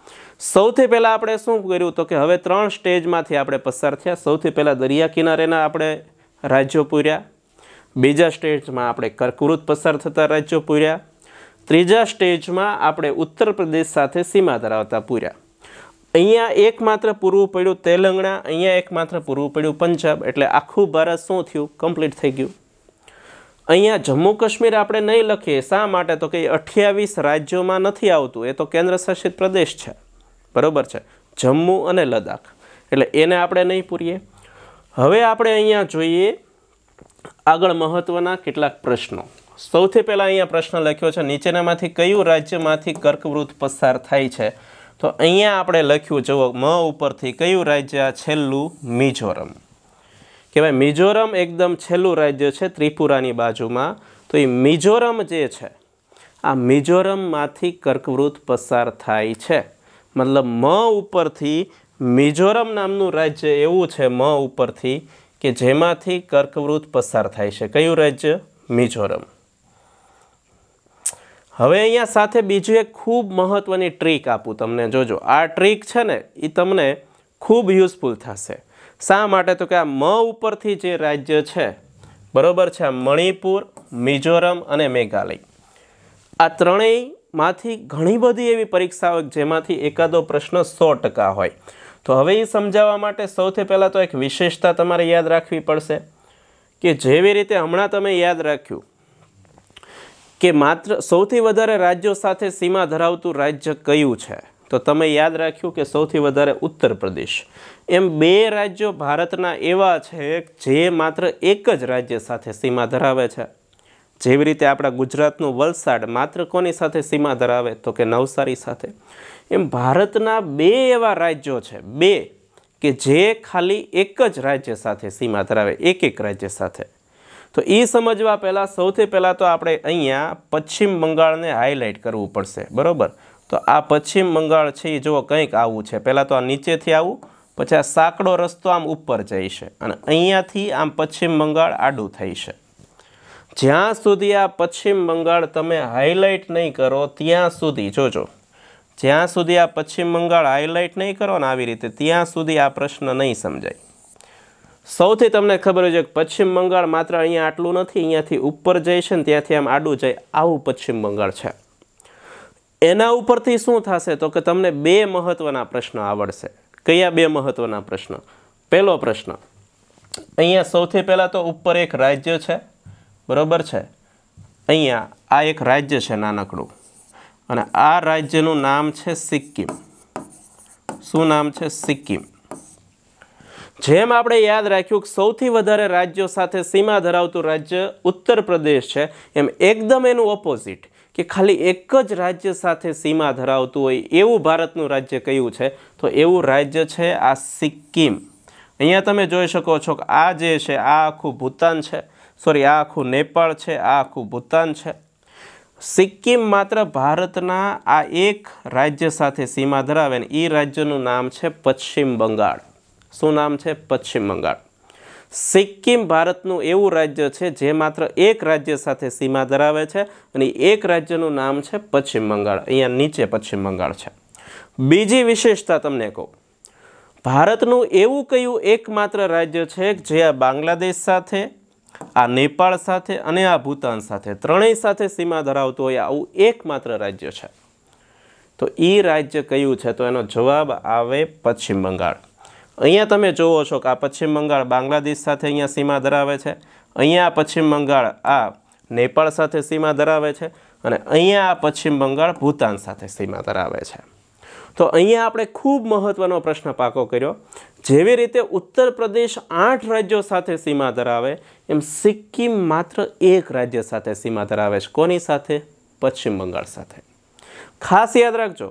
[SPEAKER 1] સૌથી પહેલાં આપણે શું કર્યું? તો કે હવે 3 સ્ટેજમાંથી આપણે પસાર થયા। સૌથી પહેલાં દરિયા કિનારેના આપણે રાજ્યો પૂર્યા, બીજા સ્ટેજમાં આપણે કર્કવૃત પસાર થતા રાજ્યો પૂર્યા, ત્રીજા સ્ટેજમાં આપણે ઉત્તર પ્રદેશ સાથે સીમા ધરાવતા પૂર્યા। અહીંયા એકમાત્ર પૂરવું પડ્યું તેલંગાણા, અહીંયા એકમાત્ર પૂરવું પડ્યું પંજાબ, એટલે આખું ભારત શું થયું? કમ્પ્લીટ થઈ ગયું। અહીંયા જમ્મુ કાશ્મીર આપણે નહીં લખીએ। શા માટે? તો કે 28 રાજ્યોમાં નથી આવતું, એ તો કેન્દ્ર શાસિત પ્રદેશ છે, બરોબર છે, જમ્મુ અને લદ્દાખ, એટલે એને આપણે નહીં પૂરીએ। હવે આપણે અહીંયા જોઈએ આગળ મહત્વના કેટલાક પ્રશ્નો। સૌથી પહેલાં અહીંયા પ્રશ્ન લખ્યો છે નીચેનામાંથી કયું રાજ્યમાંથી કર્કવૃત પસાર થાય છે? તો અહીંયા આપણે લખ્યું, જુઓ મ ઉપરથી કયું રાજ્ય આ છેલ્લું? મિઝોરમ। કે ભાઈ મિઝોરમ એકદમ છેલ્લું રાજ્ય છે ત્રિપુરાની બાજુમાં। તો એ મિઝોરમ જે છે આ મિઝોરમમાંથી કર્કવૃત પસાર થાય છે। મતલબ મ ઉપરથી મિઝોરમ નામનું રાજ્ય એવું છે મ ઉપરથી કે જેમાંથી કર્કવૃત પસાર થાય છે। કયું રાજ્ય? મિઝોરમ। હવે અહીંયા સાથે બીજું એક ખૂબ મહત્વની ટ્રીક આપું તમને, જોજો આ ટ્રીક છે ને એ તમને ખૂબ યુઝફુલ થશે। શા માટે? તો કે આ મ ઉપરથી જે રાજ્ય છે, બરોબર છે, આ મણિપુર, મિઝોરમ અને મેઘાલય, આ ત્રણેયમાંથી ઘણી બધી એવી પરીક્ષાઓ જેમાંથી એકાદો પ્રશ્ન 100% હોય। તો હવે એ સમજાવવા માટે સૌથી પહેલાં તો એક વિશેષતા તમારે યાદ રાખવી પડશે કે જેવી રીતે હમણાં તમે યાદ રાખ્યું કે માત્ર સૌથી વધારે રાજ્યો સાથે સીમા ધરાવતું રાજ્ય કયું છે, તો તમે યાદ રાખ્યું કે સૌથી વધારે ઉત્તર પ્રદેશ। એમ 2 રાજ્યો ભારતના એવા છે જે માત્ર એક જ રાજ્ય સાથે સીમા ધરાવે છે। જેવી રીતે આપણા ગુજરાતનું વલસાડ માત્ર કોની સાથે સીમા ધરાવે? તો કે નવસારી સાથે। એમ ભારતના 2 એવા રાજ્યો છે, 2 કે જે ખાલી એક જ રાજ્ય સાથે સીમા ધરાવે, એક રાજ્ય સાથે। તો એ સમજવા પહેલાં સૌથી પહેલાં તો આપણે અહીંયા પશ્ચિમ બંગાળને હાઇલાઇટ કરવું પડશે, બરાબર। તો આ પશ્ચિમ બંગાળ છે એ જુઓ કંઈક આવું છે। પહેલાં તો આ નીચેથી આવું, પછી આ સાંકડો રસ્તો આમ ઉપર જાય છે અને અહીંયાથી આમ પશ્ચિમ બંગાળ આડું થાય છે। જ્યાં સુધી આ પશ્ચિમ બંગાળ તમે હાઇલાઇટ નહીં કરો ત્યાં સુધી, જોજો, જ્યાં સુધી આ પશ્ચિમ બંગાળ હાઇલાઇટ નહીં કરો ને આવી રીતે, ત્યાં સુધી આ પ્રશ્ન નહીં સમજાય। સૌથી તમને ખબર હોય છે કે પશ્ચિમ બંગાળ માત્ર અહીંયા આટલું નથી, અહીંયાથી ઉપર જાય છે ને ત્યાંથી આમ આડું જાય, આવું પશ્ચિમ બંગાળ છે। એના ઉપરથી શું થશે? તો કે તમને 2 મહત્વના પ્રશ્નો આવડશે। કયા 2 મહત્વના પ્રશ્ન? પહેલો પ્રશ્ન, અહીંયા સૌથી પહેલાં તો ઉપર એક રાજ્ય છે, બરાબર છે, અહીંયા આ એક રાજ્ય છે નાનકડું, અને આ રાજ્યનું નામ છે સિક્કિમ। શું નામ છે? સિક્કિમ। જેમ આપણે યાદ રાખ્યું કે સૌથી વધારે રાજ્યો સાથે સીમા ધરાવતું રાજ્ય ઉત્તર પ્રદેશ છે, એમ એકદમ એનું ઓપોઝિટ કે ખાલી એક જ રાજ્ય સાથે સીમા ધરાવતું હોય એવું ભારતનું રાજ્ય કયું છે, તો એવું રાજ્ય છે આ સિક્કિમ. અહીંયા તમે જોઈ શકો છો કે આ જે છે આ આખું ભૂતાન છે, સોરી આ આખું નેપાળ છે, આ આખું ભૂતાન છે. સિક્કિમ માત્ર ભારતના આ એક રાજ્ય સાથે સીમા ધરાવે ને એ રાજ્યનું નામ છે પશ્ચિમ બંગાળ. શું નામ છે? પશ્ચિમ બંગાળ. સિક્કિમ ભારતનું એવું રાજ્ય છે જે માત્ર એક રાજ્ય સાથે સીમા ધરાવે છે અને એક રાજ્યનું નામ છે પશ્ચિમ બંગાળ. અહીંયા નીચે પશ્ચિમ બંગાળ છે. બીજી વિશેષતા તમને કહું, ભારતનું એવું કયું એકમાત્ર રાજ્ય છે જે આ બાંગ્લાદેશ સાથે, આ નેપાળ સાથે અને આ ભૂતાન સાથે ત્રણેય સાથે સીમા ધરાવતું હોય આવું એકમાત્ર રાજ્ય છે, તો એ રાજ્ય કયું છે? તો એનો જવાબ આવે પશ્ચિમ બંગાળ. અહીંયા તમે જુઓ છો કે આ પશ્ચિમ બંગાળ બાંગ્લાદેશ સાથે અહીંયા સીમા ધરાવે છે, અહીંયા પશ્ચિમ બંગાળ આ નેપાળ સાથે સીમા ધરાવે છે અને અહીંયા આ પશ્ચિમ બંગાળ ભૂતાન સાથે સીમા ધરાવે છે. તો અહીંયા આપણે ખૂબ મહત્વનો પ્રશ્ન પાકો કર્યો. જેવી રીતે ઉત્તર પ્રદેશ 8 રાજ્યો સાથે સીમા ધરાવે એમ સિક્કિમ માત્ર એક રાજ્ય સાથે સીમા ધરાવે છે. કોની સાથે? પશ્ચિમ બંગાળ સાથે. ખાસ યાદ રાખજો,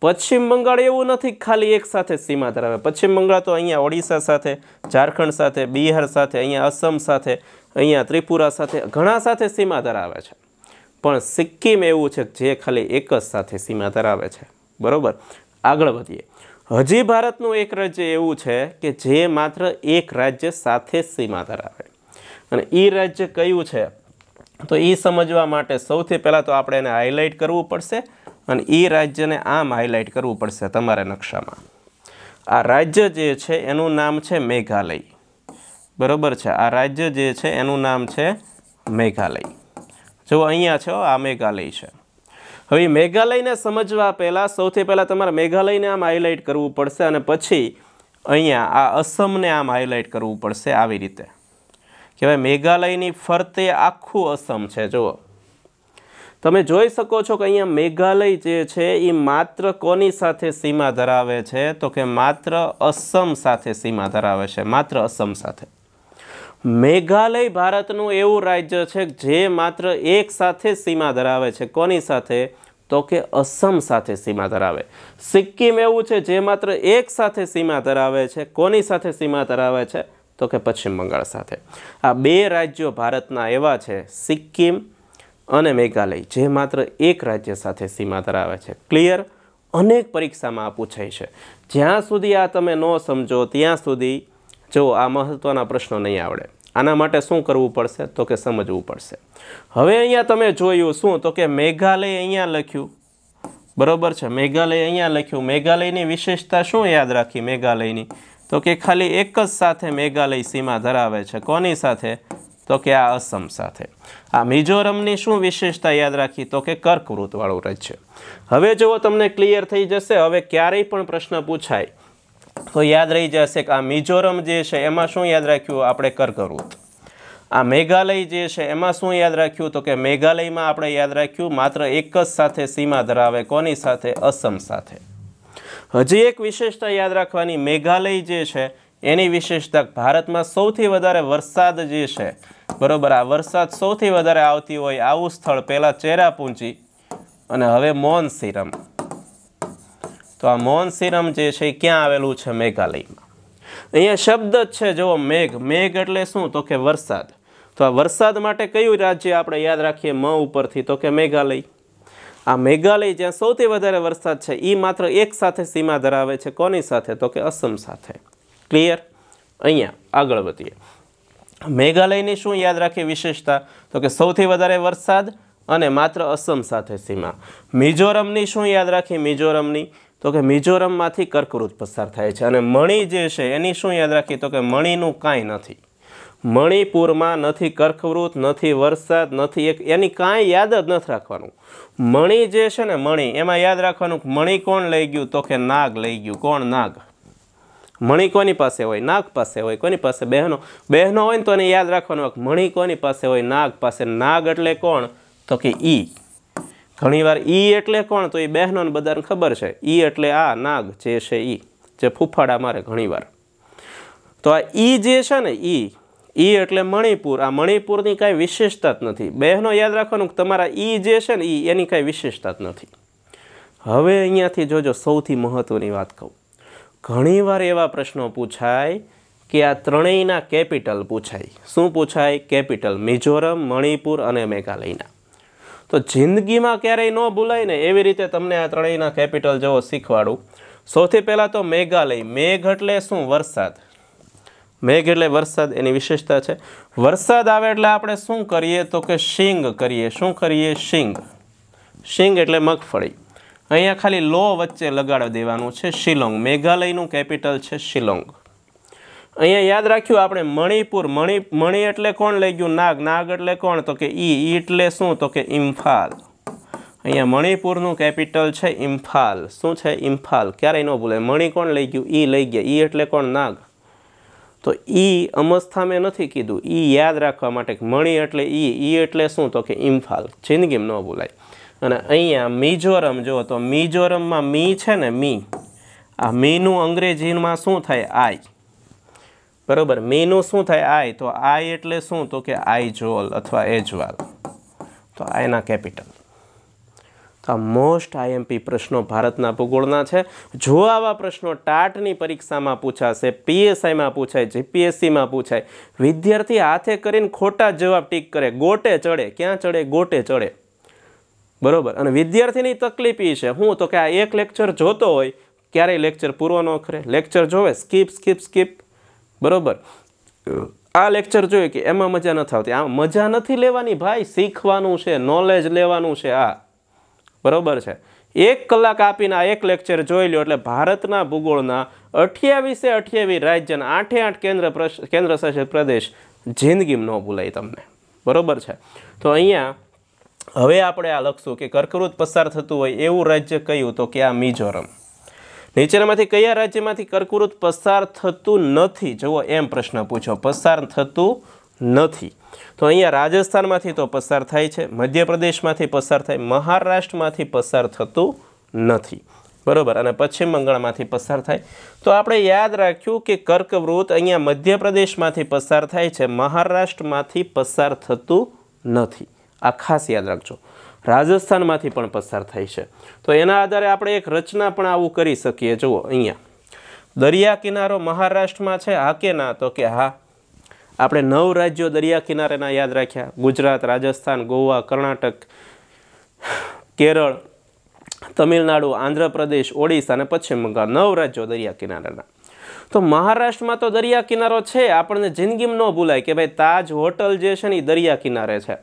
[SPEAKER 1] પશ્ચિમ બંગાળ એવું નથી ખાલી એક સાથે સીમા ધરાવે. પશ્ચિમ બંગાળ તો અહીંયા ઓડિશા સાથે, ઝારખંડ સાથે, બિહાર સાથે, અહીંયા અસમ સાથે, અહીંયા ત્રિપુરા સાથે ઘણા સાથે સીમા ધરાવે છે. પણ સિક્કિમ એવું છે જે ખાલી એક જ સાથે સીમા ધરાવે છે. બરોબર, આગળ વધીએ. હજી ભારતનું એક રાજ્ય એવું છે કે જે માત્ર એક રાજ્ય સાથે સીમા ધરાવે અને એ રાજ્ય કયું છે? તો એ સમજવા માટે સૌથી પહેલાં તો આપણે એને હાઇલાઇટ કરવું પડશે અને એ રાજ્યને આમ હાઇલાઇટ કરવું પડશે તમારે નકશામાં. આ રાજ્ય જે છે એનું નામ છે મેઘાલય. બરોબર છે, આ રાજ્ય જે છે એનું નામ છે મેઘાલય. જો અહીંયા છે, આ મેઘાલય છે. હવે મેઘાલયને સમજવા પહેલાં સૌથી પહેલાં તમારે મેઘાલયને આમ હાઇલાઇટ કરવું પડશે અને પછી અહીંયા આ અસમને આમ હાઇલાઇટ કરવું પડશે. આવી રીતે કહેવાય મેઘાલયની ફરતે આખું અસમ છે. જુઓ તમે જોઈ શકો છો કે અહીંયા મેઘાલય જે છે એ માત્ર કોની સાથે સીમા ધરાવે છે? તો કે માત્ર અસમ સાથે સીમા ધરાવે છે, માત્ર અસમ સાથે. મેઘાલય ભારતનું એવું રાજ્ય છે જે માત્ર એક સાથે સીમા ધરાવે છે. કોની સાથે? તો કે અસમ સાથે સીમા ધરાવે. સિક્કિમ એવું છે જે માત્ર એક સાથે સીમા ધરાવે છે. કોની સાથે સીમા ધરાવે છે? તો કે પશ્ચિમ બંગાળ સાથે. આ બે રાજ્યો ભારતના એવા છે, સિક્કિમ અને મેઘાલય, જે માત્ર એક રાજ્ય સાથે સીમા ધરાવે છે. ક્લિયર? અનેક પરીક્ષામાં આ પૂછાય છે. જ્યાં સુધી આ તમે ન સમજો ત્યાં સુધી જો આ મહત્વના પ્રશ્નો નહીં આવડે. આના માટે શું કરવું પડશે? તો કે સમજવું પડશે. હવે અહીંયા તમે જોયું શું? તો કે મેઘાલય અહીંયા લખ્યું. બરોબર છે, મેઘાલય અહીંયા લખ્યું. મેઘાલયની વિશેષતા શું યાદ રાખી મેઘાલયની? તો કે ખાલી એક જ સાથે મેઘાલય સીમા ધરાવે છે. કોની સાથે? તો કે આ અસમ સાથે. આ મિઝોરમની શું વિશેષતા યાદ રાખી? તો કે કર્કવૃતવાળું રાજ્ય. હવે જો તમને ક્લિયર થઈ જશે, હવે ક્યારેય પણ પ્રશ્ન પૂછાય તો યાદ રહી જશે કે આ મિઝોરમ જે છે એમાં શું યાદ રાખ્યું આપણે? કર્કવૃત. આ મેઘાલય જે છે એમાં શું યાદ રાખ્યું? તો કે મેઘાલયમાં આપણે યાદ રાખ્યું માત્ર એક જ સાથે સીમા ધરાવે. કોની સાથે? અસમ સાથે. હજી એક વિશેષતા યાદ રાખવાની, મેઘાલય જે છે એની વિશેષતા ભારતમાં સૌથી વધારે વરસાદ જે છે, બરોબર, આ વરસાદ સૌથી વધારે આવતી હોય આવું સ્થળ પહેલાં ચેરાપુંજી અને હવે મોનસીરમ. તો આ મોનસીરમ જે છે એ ક્યાં આવેલું છે? મેઘાલયમાં. અહીંયા શબ્દ જ છે જુઓ, મેઘ. મેઘ એટલે શું? તો કે વરસાદ. તો આ વરસાદ માટે કયું રાજ્ય આપણે યાદ રાખીએ મ ઉપરથી? તો કે મેઘાલય. આ મેઘાલય જ્યાં સૌથી વધારે વરસાદ છે એ માત્ર એક સાથે સીમા ધરાવે છે. કોની સાથે? તો કે અસમ સાથે. ક્લિયર? અહીંયા આગળ વધીએ. મેઘાલયની શું યાદ રાખી વિશેષતા? તો કે સૌથી વધારે વરસાદ અને માત્ર અસમ સાથે સીમા. મિઝોરમની શું યાદ રાખી? મિઝોરમની તો કે મિઝોરમમાંથી કર્કવૃત પસાર થાય છે. અને મણિ જે છે એની શું યાદ રાખી? તો કે મણિનું કાંઈ નથી. મણિપુરમાં નથી કર્કવૃત, નથી વરસાદ, નથી એની કાંઈ યાદ જ નથી રાખવાનું. મણિ જે છે ને મણિ, એમાં યાદ રાખવાનું મણિ કોણ લઈ ગયું? તો કે નાગ લઈ ગયું. કોણ? નાગ. મણિ કોની પાસે હોય? નાગ પાસે હોય. કોની પાસે? બહેનો. બહેનો હોય ને તો એને યાદ રાખવાનું મણિ કોની પાસે હોય? નાગ પાસે. નાગ એટલે કોણ? તો કે ઈ. ઘણીવાર ઈ એટલે કોણ? તો એ બહેનોને બધાને ખબર છે. ઈ એટલે આ નાગ જે છે ઈ, જે ફૂફાડા મારે ઘણીવાર. તો આ ઈ જે છે ને ઈ એટલે મણિપુર, આ મણિપુરની કાંઈ વિશેષતા જ નથી. બહેનો યાદ રાખવાનું કે તમારા ઈ જે છે ને એની કાંઈ વિશેષતા જ નથી. હવે અહીંયાથી જોજો સૌથી મહત્ત્વની વાત કહું. ઘણીવાર એવા પ્રશ્નો પૂછાય કે આ ત્રણેયના કેપિટલ પૂછાય. શું પૂછાય? કેપિટલ. મિઝોરમ, મણિપુર અને મેઘાલયના. તો જિંદગીમાં ક્યારેય ન ભૂલાય ને એવી રીતે તમને આ ત્રણેયના કેપિટલ જેવો શીખવાડું. સૌથી પહેલાં તો મેઘાલય. મેઘ એટલે શું? વરસાદ. મેઘ એટલે વરસાદ, એની વિશેષતા છે. વરસાદ આવે એટલે આપણે શું કરીએ તો કે શીંગ કરીએ. શું કરીએ? શીંગ. શીંગ એટલે મગફળી. અહીંયા ખાલી લો વચ્ચે લગાડી દેવાનું છે. શિલોંગ. મેઘાલયનું કેપિટલ છે શિલોંગ. અહીંયા યાદ રાખ્યું આપણે મણિપુર. મણિ એટલે કોણ લઈ ગયું? નાગ. નાગ એટલે કોણ? તો કે ઈ એટલે શું? તો કે ઇમ્ફાલ. અહીંયા મણિપુરનું કેપિટલ છે ઇમ્ફાલ. શું છે? ઇમ્ફાલ. ક્યારેય ન ભૂલે. મણિ કોણ લઈ ગયું? ઈ લઈ ગયા. ઈ એટલે કોણ? નાગ. તો ઈ અમસ્થા મેં નથી કીધું, ઈ યાદ રાખવા માટે. મણિ એટલે ઈ એટલે શું? તો કે ઇમ્ફાલ. જિંદગીમાં ન ભૂલાય. અને અહીંયા મિઝોરમ જુઓ તો મિઝોરમમાં મી છે ને મી, આ મીનું અંગ્રેજીમાં શું થાય? આઈ. બરોબર. મીનું શું થાય? આઈ. તો આઈ એટલે શું? તો કે આઈજોલ અથવા એજવાલ. તો આઈના કેપિટલ. તો આ મોસ્ટ આઈએમપી પ્રશ્નો ભારતના ભૂગોળના છે. જો આવા પ્રશ્નો ટાટની પરીક્ષામાં પૂછાશે, પીએસઆઈમાં પૂછાય, જીપીએસસીમાં પૂછાય, વિદ્યાર્થી હાથે કરીને ખોટા જવાબ ટીક કરે, ગોટે ચડે. ક્યાં ચડે? ગોટે ચડે. બરોબર. અને વિદ્યાર્થીની તકલીફ એ છે શું? તો કે આ એક લેક્ચર જોતો હોય, ક્યારેય લેક્ચર પૂરો ન કરે. લેક્ચર જોવે, સ્કીપ. બરોબર. આ લેક્ચર જોઈએ કે એમાં મજા નથી આવતી. આ મજા નથી લેવાની ભાઈ, શીખવાનું છે, નોલેજ લેવાનું છે. આ બરોબર છે. 1 કલાક આપીને આ એક લેક્ચર જોઈ લો એટલે ભારતના ભૂગોળના 28 રાજ્યના 8 કેન્દ્ર શાસિત પ્રદેશ જિંદગીમાં ન ભૂલાય તમને. બરોબર છે. તો અહીંયા હવે આપણે આ લખશું કે કર્કવૃત પસાર થતું હોય એવું રાજ્ય કયું? તો કે આ મિઝોરમ. નીચેનામાંથી કયા રાજ્યમાંથી કર્કવૃત પસાર થતું નથી? જુઓ, એમ પ્રશ્ન પૂછો. પસાર થતું નથી. તો અહીંયા રાજસ્થાનમાંથી તો પસાર થાય છે, મધ્યપ્રદેશમાંથી પસાર થાય, મહારાષ્ટ્રમાંથી પસાર થતું નથી. બરોબર. અને પશ્ચિમ બંગાળમાંથી પસાર થાય. તો આપણે યાદ રાખ્યું કે કર્કવૃત અહીંયા મધ્યપ્રદેશમાંથી પસાર થાય છે, મહારાષ્ટ્રમાંથી પસાર થતું નથી. આ ખાસ યાદ રાખજો. રાજસ્થાનમાંથી પણ પસાર થાય છે. તો એના આધારે આપણે એક રચના પણ આવું કરી શકીએ. જુઓ અહીંયા દરિયા કિનારો મહારાષ્ટ્રમાં છે, હા કે ના? તો કે હા. આપણે 9 રાજ્યો દરિયા કિનારેના યાદ રાખ્યા. ગુજરાત, રાજસ્થાન, ગોવા, કર્ણાટક, કેરળ, તમિલનાડુ, આંધ્રપ્રદેશ, ઓડિશા અને પશ્ચિમ બંગાળ. 9 રાજ્યો દરિયા કિનારેના. તો મહારાષ્ટ્રમાં તો દરિયા કિનારો છે. આપણને જિંદગીમાં ન ભૂલાય કે ભાઈ તાજ હોટલ જે છે ને એ દરિયા કિનારે છે.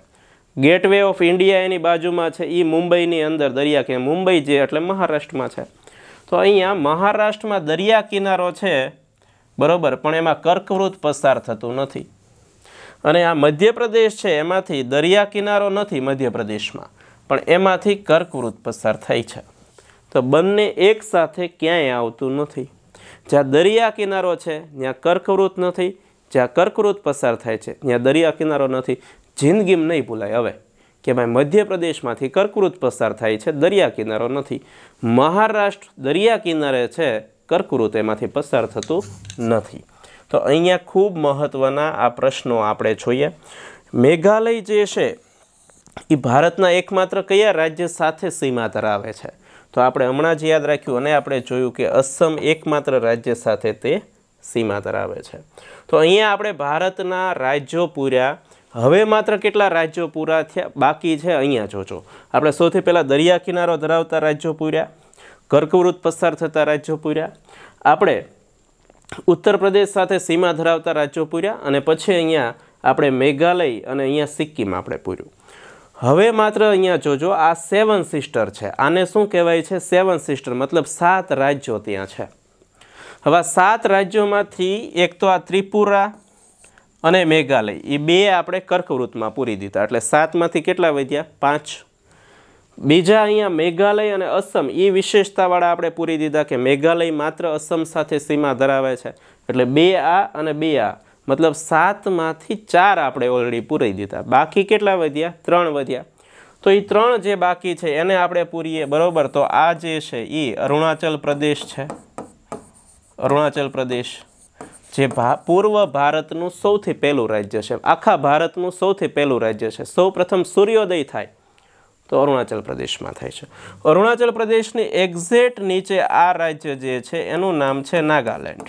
[SPEAKER 1] ગેટવે ઓફ ઇન્ડિયા એની બાજુમાં છે, એ મુંબઈની અંદર દરિયા કિનારે. મુંબઈ જે એટલે મહારાષ્ટ્રમાં છે. તો અહીંયા મહારાષ્ટ્રમાં દરિયા કિનારો છે. બરોબર. પણ એમાં કર્કવૃત પસાર થતું નથી. અને આ મધ્યપ્રદેશ છે, એમાંથી દરિયા કિનારો નથી મધ્યપ્રદેશમાં, પણ એમાંથી કર્કવૃત પસાર થાય છે. તો બંને એક સાથે ક્યાંય આવતું નથી. જ્યાં દરિયા કિનારો છે ત્યાં કર્કવૃત નથી, જ્યાં કર્કવૃત પસાર થાય છે ત્યાં દરિયા કિનારો નથી. જિંદગીમાં નહીં ભૂલાય હવે કે ભાઈ મધ્યપ્રદેશમાંથી કર્કવૃત પસાર થાય છે, દરિયા કિનારો નથી. મહારાષ્ટ્ર દરિયા કિનારે છે, કર્કવૃત એમાંથી પસાર થતું નથી. તો અહીંયા ખૂબ મહત્ત્વના આ પ્રશ્નો આપણે જોઈએ. મેઘાલય જે છે એ ભારતના એકમાત્ર કયા રાજ્ય સાથે સીમા ધરાવે છે? તો આપણે હમણાં જ યાદ રાખ્યું અને આપણે જોયું કે અસમ એકમાત્ર રાજ્ય સાથે તે સીમા ધરાવે છે. તો અહીંયા આપણે ભારતના રાજ્યો પૂર્યા. હવે માત્ર કેટલા રાજ્યો પૂરા થયા બાકી છે? અહીંયા જોજો. આપણે સૌથી પહેલાં દરિયા કિનારો ધરાવતા રાજ્યો પૂર્યા, કર્કવૃત પસાર થતા રાજ્યો પૂર્યા, આપણે ઉત્તર પ્રદેશ સાથે સીમા ધરાવતા રાજ્યો પૂર્યા, અને પછી અહીંયા આપણે મેઘાલય અને અહીંયા સિક્કિમ આપણે પૂર્યું. હવે માત્ર અહીંયા જોજો, આ 7 સિસ્ટર છે. આને શું કહેવાય છે? 7 સિસ્ટર મતલબ 7 રાજ્યો ત્યાં છે. હવે 7 રાજ્યોમાંથી એક તો આ ત્રિપુરા અને મેઘાલય, એ 2 આપણે કર્કવૃતમાં પૂરી દીધા. એટલે 7માંથી કેટલા વધ્યા? 5. બીજા અહીંયા મેઘાલય અને અસમ, એ વિશેષતાવાળા આપણે પૂરી દીધા કે મેઘાલય માત્ર અસમ સાથે સીમા ધરાવે છે. એટલે 2 આ અને 2 આ, મતલબ 7માંથી 4 આપણે ઓલરેડી પૂરી દીધા. બાકી કેટલા વધ્યા? 3 વધ્યા. તો એ 3 જે બાકી છે એને આપણે પૂરીએ. બરોબર. તો આ જે છે એ અરુણાચલ પ્રદેશ છે. અરુણાચલ પ્રદેશ જે પૂર્વ ભારતનું સૌથી પહેલું રાજ્ય છે, આખા ભારતનું સૌથી પહેલું રાજ્ય છે, સૌ પ્રથમ સૂર્યોદય થાય તો અરુણાચલ પ્રદેશમાં થાય છે. અરુણાચલ પ્રદેશની એક્ઝેક્ટ નીચે આ રાજ્ય જે છે એનું નામ છે નાગાલેન્ડ,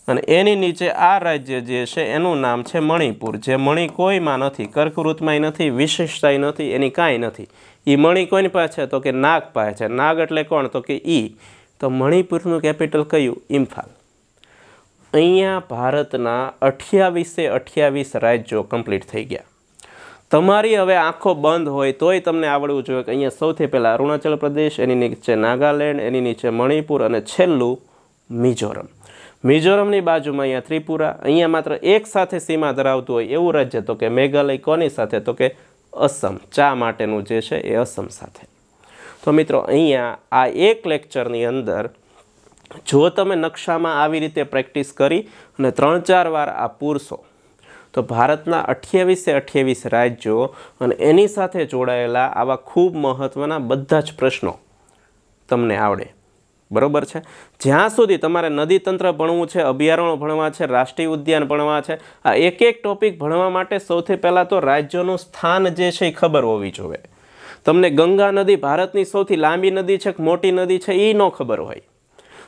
[SPEAKER 1] અને એની નીચે આ રાજ્ય જે છે એનું નામ છે મણિપુર, જે મણિ કોઈમાં નથી, કર્કવૃતમાંય નથી, વિશેષતાય નથી, એની કાંઈ નથી. એ મણિ કોઈની પાસે તો કે નાગ પાસે છે. નાગ એટલે કોણ તો કે ઈ. તો મણિપુરનું કેપિટલ કયું? ઇમ્ફાલ. અહીંયા ભારતના 28 રાજ્યો કમ્પ્લીટ થઈ ગયા. તમારી હવે આંખો બંધ હોય તોય તમને આવડવું જોઈએ કે અહીંયા સૌથી પહેલાં અરુણાચલ પ્રદેશ, એની નીચે નાગાલેન્ડ, એની નીચે મણિપુર અને છેલ્લું મિઝોરમ. મિઝોરમની બાજુમાં અહીંયા ત્રિપુરા. અહીંયા માત્ર એક સાથે સીમા ધરાવતું હોય એવું રાજ્ય તો કે મેઘાલય. કોની સાથે તો કે અસમ. ચા માટેનું જે છે એ અસમ સાથે. તો મિત્રો અહીંયા આ એક લેક્ચરની અંદર જો તમે નકશામાં આવી રીતે પ્રેક્ટિસ કરી અને 3-4 વાર આ પૂરશો તો ભારતના 28 રાજ્યો અને એની સાથે જોડાયેલા આવા ખૂબ મહત્ત્વના બધા જ પ્રશ્નો તમને આવડે. બરોબર છે. જ્યાં સુધી તમારે નદી તંત્ર ભણવું છે, અભયારણ્યો ભણવા છે, રાષ્ટ્રીય ઉદ્યાન ભણવા છે, આ એક ટોપિક ભણવા માટે સૌથી પહેલાં તો રાજ્યોનું સ્થાન જે છે એ ખબર હોવી જોઈએ. તમને ગંગા નદી ભારતની સૌથી લાંબી નદી છે, મોટી નદી છે, એ ન ખબર હોય.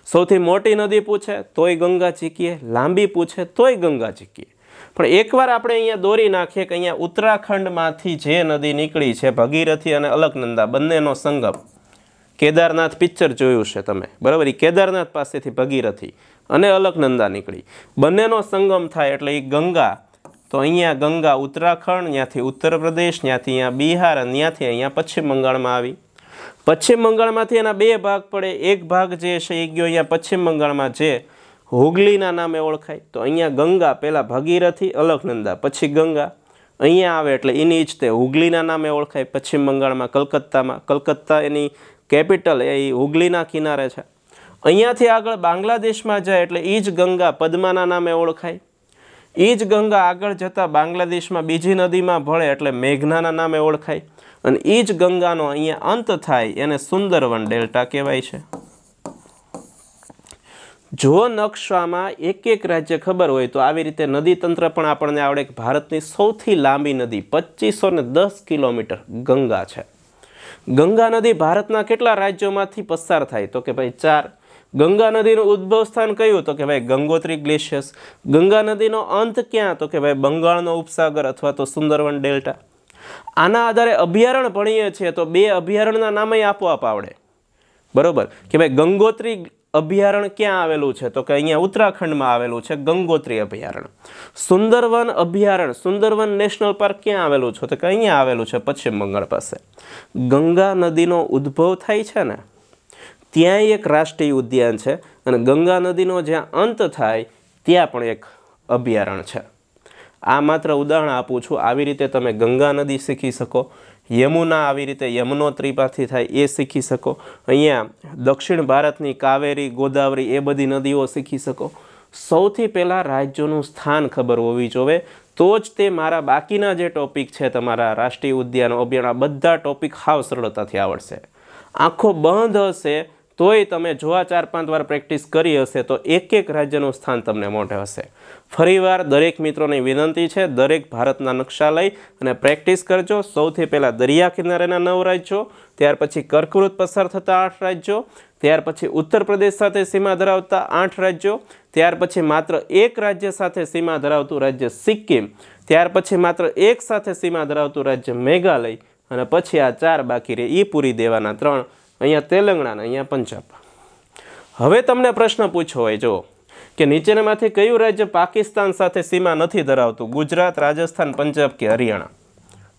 [SPEAKER 1] સૌથી મોટી નદી પૂછે તોય ગંગા ચીકીએ, લાંબી પૂછે તોય ગંગા ચીકીએ. પણ એકવાર આપણે અહીંયા દોરી નાખીએ કે અહીંયા ઉત્તરાખંડમાંથી જે નદી નીકળી છે, ભગીરથી અને અલકનંદા બંનેનો સંગમ. કેદારનાથ પિક્ચર જોયું છે તમે, બરાબર? એ કેદારનાથ પાસેથી ભગીરથી અને અલકનંદા નીકળી, બંનેનો સંગમ થાય એટલે એ ગંગા. તો અહીંયા ગંગા ઉત્તરાખંડ, ત્યાંથી ઉત્તર પ્રદેશ, ત્યાંથી અહીંયા બિહાર અને ત્યાંથી અહીંયા પશ્ચિમ બંગાળમાં આવી. પશ્ચિમ બંગાળમાંથી એના 2 ભાગ પડે. એક ભાગ જે છે એ ગયો અહીંયા પશ્ચિમ બંગાળમાં, જે હુગલીના નામે ઓળખાય. તો અહીંયા ગંગા પહેલાં ભગીરથી, અલકનંદા, પછી ગંગા અહીંયા આવે એટલે એની જ તે હુગલીના નામે ઓળખાય પશ્ચિમ બંગાળમાં, કલકત્તામાં. કલકત્તા એની કેપિટલ એ હુગલીના કિનારે છે. અહીંયાથી આગળ બાંગ્લાદેશમાં જાય એટલે એ જ ગંગા પદ્માના નામે ઓળખાય. એ જ ગંગા આગળ જતાં બાંગ્લાદેશમાં બીજી નદીમાં ભળે એટલે મેઘનાના નામે ઓળખાય. અને એ જ ગંગાનો અહીંયા અંત થાય એને સુંદરવન ડેલ્ટા કહેવાય છે. જો નકશામાં એક રાજ્ય ખબર હોય તો આવી રીતે નદી તંત્ર પણ આપણને આવડે કે ભારતની સૌથી લાંબી નદી 2510 કિલોમીટર ગંગા છે. ગંગા નદી ભારતના કેટલા રાજ્યોમાંથી પસાર થાય તો કે ભાઈ 4. ગંગા નદીનું ઉદ્ભવ સ્થાન કયું તો કે ભાઈ ગંગોત્રી ગ્લેશિયર્સ. ગંગા નદીનો અંત ક્યાં તો કે ભાઈ બંગાળનો ઉપસાગર અથવા તો સુંદરવન ડેલ્ટા. આના આધારે અભયારણ્ય ભણીએ છીએ તો 2 અભયારણ્યના નામે આપોઆપ આવડે. બરોબર કે ભાઈ ગંગોત્રી અભયારણ્ય ક્યાં આવેલું છે તો કે અહીંયા ઉત્તરાખંડમાં આવેલું છે ગંગોત્રી અભયારણ્ય. સુંદરવન અભયારણ્ય, સુંદરવન નેશનલ પાર્ક ક્યાં આવેલું છે તો કે અહીંયા આવેલું છે પશ્ચિમ બંગાળ પાસે. ગંગા નદીનો ઉદ્ભવ થાય છે ને ત્યાં એક રાષ્ટ્રીય ઉદ્યાન છે અને ગંગા નદીનો જ્યાં અંત થાય ત્યાં પણ એક અભયારણ્ય છે. આ માત્ર ઉદાહરણ આપું છું. આવી રીતે તમે ગંગા નદી શીખી શકો, યમુના આવી રીતે યમનોત્રીમાંથી થાય એ શીખી શકો, અહીંયા દક્ષિણ ભારતની કાવેરી, ગોદાવરી એ બધી નદીઓ શીખી શકો. સૌથી પહેલાં રાજ્યોનું સ્થાન ખબર હોવી જોઈએ તો જ તે મારા બાકીના જે ટોપિક છે તમારા રાષ્ટ્રીય ઉદ્યાનો, અભયારણ્ય, બધા ટોપિક હાવ સરળતાથી આવડશે. આંખો બંધ હશે તોય તમે જો આ 4-5 વાર પ્રેક્ટિસ કરી હશે તો એક રાજ્યનું સ્થાન તમને મોઢે હશે. ફરીવાર દરેક મિત્રોની વિનંતી છે, દરેક ભારતના નકશા લઈ અને પ્રેક્ટિસ કરજો. સૌથી પહેલાં દરિયા કિનારેના 9 રાજ્યો, ત્યાર પછી કર્કવૃત પસાર થતા 8 રાજ્યો, ત્યાર પછી ઉત્તર પ્રદેશ સાથે સીમા ધરાવતા 8 રાજ્યો, ત્યાર પછી માત્ર એક રાજ્ય સાથે સીમા ધરાવતું રાજ્ય સિક્કિમ, ત્યાર પછી માત્ર એક સાથે સીમા ધરાવતું રાજ્ય મેઘાલય, અને પછી આ 4 બાકી રહે એ પૂરી દેવાના 3, અહીંયા તેલંગાણા, અહીંયા પંજાબ. હવે તમને પ્રશ્ન પૂછ્યો હોય જો કે નીચેનામાંથી કયું રાજ્ય પાકિસ્તાન સાથે સીમા નથી ધરાવતું? ગુજરાત, રાજસ્થાન, પંજાબ કે હરિયાણા?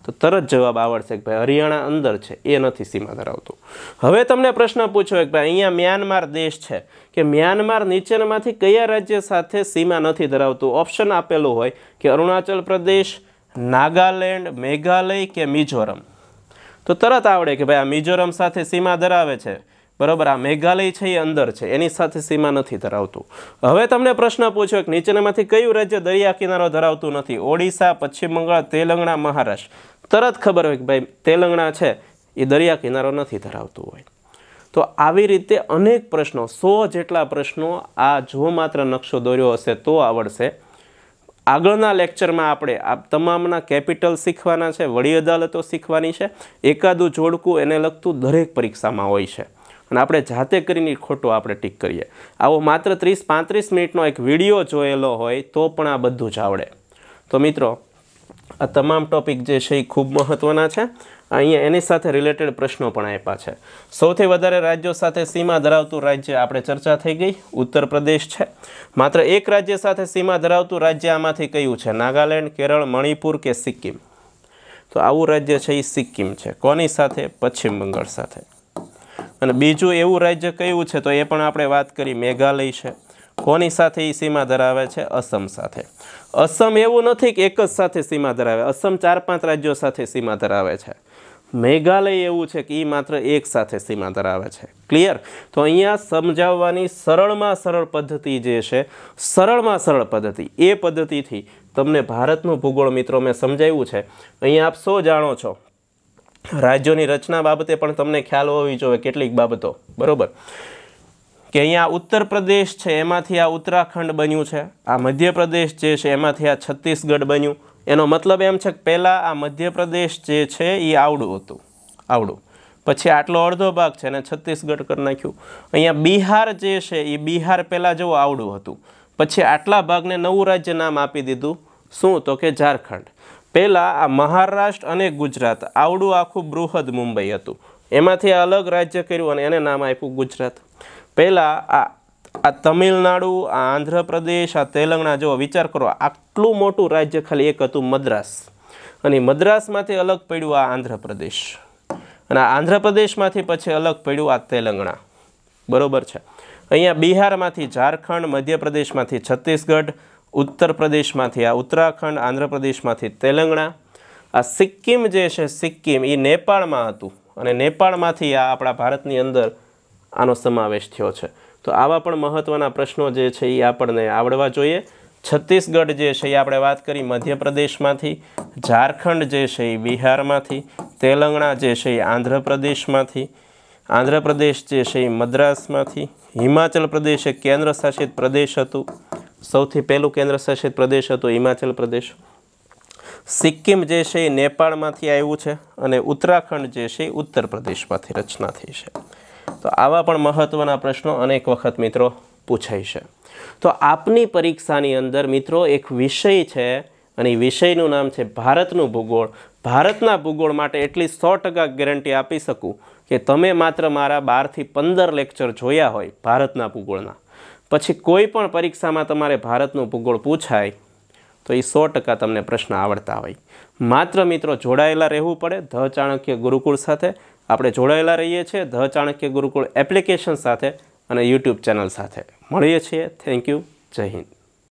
[SPEAKER 1] તો તરત જવાબ આવડશે કે ભાઈ હરિયાણા અંદર છે, એ નથી સીમા ધરાવતું. હવે તમને પ્રશ્ન પૂછ્યો કે ભાઈ અહીંયા મ્યાનમાર દેશ છે કે મ્યાનમાર નીચેનામાંથી કયા રાજ્ય સાથે સીમા નથી ધરાવતું? ઓપ્શન આપેલું હોય કે અરુણાચલ પ્રદેશ, નાગાલેન્ડ, મેઘાલય કે મિઝોરમ. તો તરત આવડે કે ભાઈ આ મિઝોરમ સાથે સીમા ધરાવે છે, બરાબર. આ મેઘાલય છે એ અંદર છે, એની સાથે સીમા નથી ધરાવતું. હવે તમને પ્રશ્ન પૂછ્યો કે નીચેનામાંથી કયું રાજ્ય દરિયા કિનારો ધરાવતું નથી? ઓડિશા, પશ્ચિમ બંગાળ, તેલંગાણા, મહારાષ્ટ્ર. તરત ખબર હોય કે ભાઈ તેલંગાણા છે એ દરિયા કિનારો નથી ધરાવતું હોય. તો આવી રીતે અનેક પ્રશ્નો 100 જેટલા પ્રશ્નો આ જો માત્ર નકશો દોર્યો હશે તો આવડશે। આગળના લેક્ચરમાં આપણે આ તમામના કેપિટલ શીખવાના છે, વડી અદાલતો શીખવાની છે, એકાદું જોડકું એને લગતું દરેક પરીક્ષામાં હોય છે અને આપણે જાતે કરીને ખોટો આપણે ટીક કરીએ। આવો માત્ર 30-35 મિનિટનો એક વિડીયો જોયેલો હોય તો પણ આ બધું જ આવડે। તો મિત્રો આ તમામ ટોપિક જે છે એ ખૂબ મહત્ત્વના છે। અહીંયા એની સાથે રિલેટેડ પ્રશ્નો પણ આપ્યા છે। સૌથી વધારે રાજ્યો સાથે સીમા ધરાવતું રાજ્ય આપણે ચર્ચા થઈ ગઈ, ઉત્તર પ્રદેશ છે। માત્ર એક રાજ્ય સાથે સીમા ધરાવતું રાજ્ય આમાંથી કયું છે? નાગાલેન્ડ, કેરળ, મણિપુર કે સિક્કિમ? તો આવું રાજ્ય છે એ સિક્કિમ છે। કોની સાથે? પશ્ચિમ બંગાળ સાથે। અને બીજું એવું રાજ્ય કયું છે? તો એ પણ આપણે વાત કરી, મેઘાલય છે। કોની સાથે એ સીમા ધરાવે છે? અસમ સાથે। અસમ એવું નથી કે એક જ સાથે સીમા ધરાવે, અસમ 4-5 રાજ્યો સાથે સીમા ધરાવે છે। મેઘાલય એવું છે કે એ માત્ર એક સાથે સીમા ધરાવે છે। ક્લિયર? તો અહીંયા સમજાવવાની સરળમાં સરળ પદ્ધતિ જે છે, સરળમાં સરળ પદ્ધતિ, એ પદ્ધતિથી તમને ભારતનું ભૂગોળ મિત્રો મેં સમજાવ્યું છે। અહીંયા આપ સૌ જાણો છો રાજ્યોની રચના બાબતે પણ તમને ખ્યાલ હોવી જોઈએ કેટલીક બાબતો, બરોબર? કે અહીંયા ઉત્તર પ્રદેશ છે એમાંથી આ ઉત્તરાખંડ બન્યું છે, આ મધ્યપ્રદેશ જે છે એમાંથી આ છત્તીસગઢ બન્યું। એનો મતલબ એમ છે કે પહેલાં આ મધ્યપ્રદેશ જે છે એ આવડું હતું, આવડું, પછી આટલો અડધો ભાગ છે અને છત્તીસગઢ કરી નાખ્યું। અહીંયા બિહાર જે છે એ બિહાર પહેલાં જેવું આવડું હતું, પછી આટલા ભાગને નવું રાજ્ય નામ આપી દીધું, શું? તો કે ઝારખંડ। પહેલાં આ મહારાષ્ટ્ર અને ગુજરાત આવડું આખું બૃહદ મુંબઈ હતું, એમાંથી અલગ રાજ્ય કર્યું અને એને નામ આપ્યું ગુજરાત। પહેલાં આ તમિલનાડુ, આ આંધ્રપ્રદેશ, આ તેલંગાણા, જો વિચાર કરો આટલું મોટું રાજ્ય ખાલી એક હતું મદ્રાસ, અને મદ્રાસમાંથી અલગ પડ્યું આ આંધ્રપ્રદેશ, અને આ આંધ્રપ્રદેશમાંથી પછી અલગ પડ્યું આ તેલંગાણા, બરોબર છે? અહીંયા બિહારમાંથી ઝારખંડ, મધ્યપ્રદેશમાંથી છત્તીસગઢ, ઉત્તર પ્રદેશમાંથી આ ઉત્તરાખંડ, આંધ્રપ્રદેશમાંથી તેલંગાણા। આ સિક્કિમ જે છે, સિક્કિમ એ નેપાળમાં હતું અને નેપાળમાંથી આ આપણા ભારતની અંદર આનો સમાવેશ થયો છે। તો આવા પણ મહત્ત્વના પ્રશ્નો જે છે એ આપણને આવડવા જોઈએ। છત્તીસગઢ જે છે એ આપણે વાત કરી મધ્યપ્રદેશમાંથી, ઝારખંડ જે છે એ બિહારમાંથી, તેલંગાણા જે છે એ આંધ્રપ્રદેશમાંથી, આંધ્રપ્રદેશ જે છે એ મદ્રાસમાંથી, હિમાચલ પ્રદેશ એક કેન્દ્ર શાસિત પ્રદેશ હતું, સૌથી પહેલું કેન્દ્ર શાસિત પ્રદેશ હતું હિમાચલ પ્રદેશ, સિક્કિમ જે છે એ નેપાળમાંથી આવ્યું છે, અને ઉત્તરાખંડ જે છે એ ઉત્તર પ્રદેશમાંથી રચના થઈ છે। તો આવા પણ મહત્ત્વના પ્રશ્નો અનેક વખત મિત્રો પૂછાય છે। તો આપની પરીક્ષાની અંદર મિત્રો એક વિષય છે અને એ વિષયનું નામ છે ભારતનું ભૂગોળ। ભારતના ભૂગોળ માટે એટલી 100% ગેરંટી આપી શકું કે તમે માત્ર મારા 12 થી 15 લેક્ચર જોયા હોય ભારતના ભૂગોળના, પછી કોઈ પણ પરીક્ષામાં તમારે ભારતનું ભૂગોળ પૂછાય તો એ 100% તમને પ્રશ્ન આવડતા હોય। માત્ર મિત્રો જોડાયેલા રહેવું પડે ધ ચાણક્ય ગુરુકુળ સાથે। આપણે જોડાયેલા રહીએ છીએ ધ ચાણક્ય ગુરુકુળ એપ્લિકેશન સાથે અને યુટ્યુબ ચેનલ સાથે। મળીએ છીએ। Thank you. જય હિન્દ।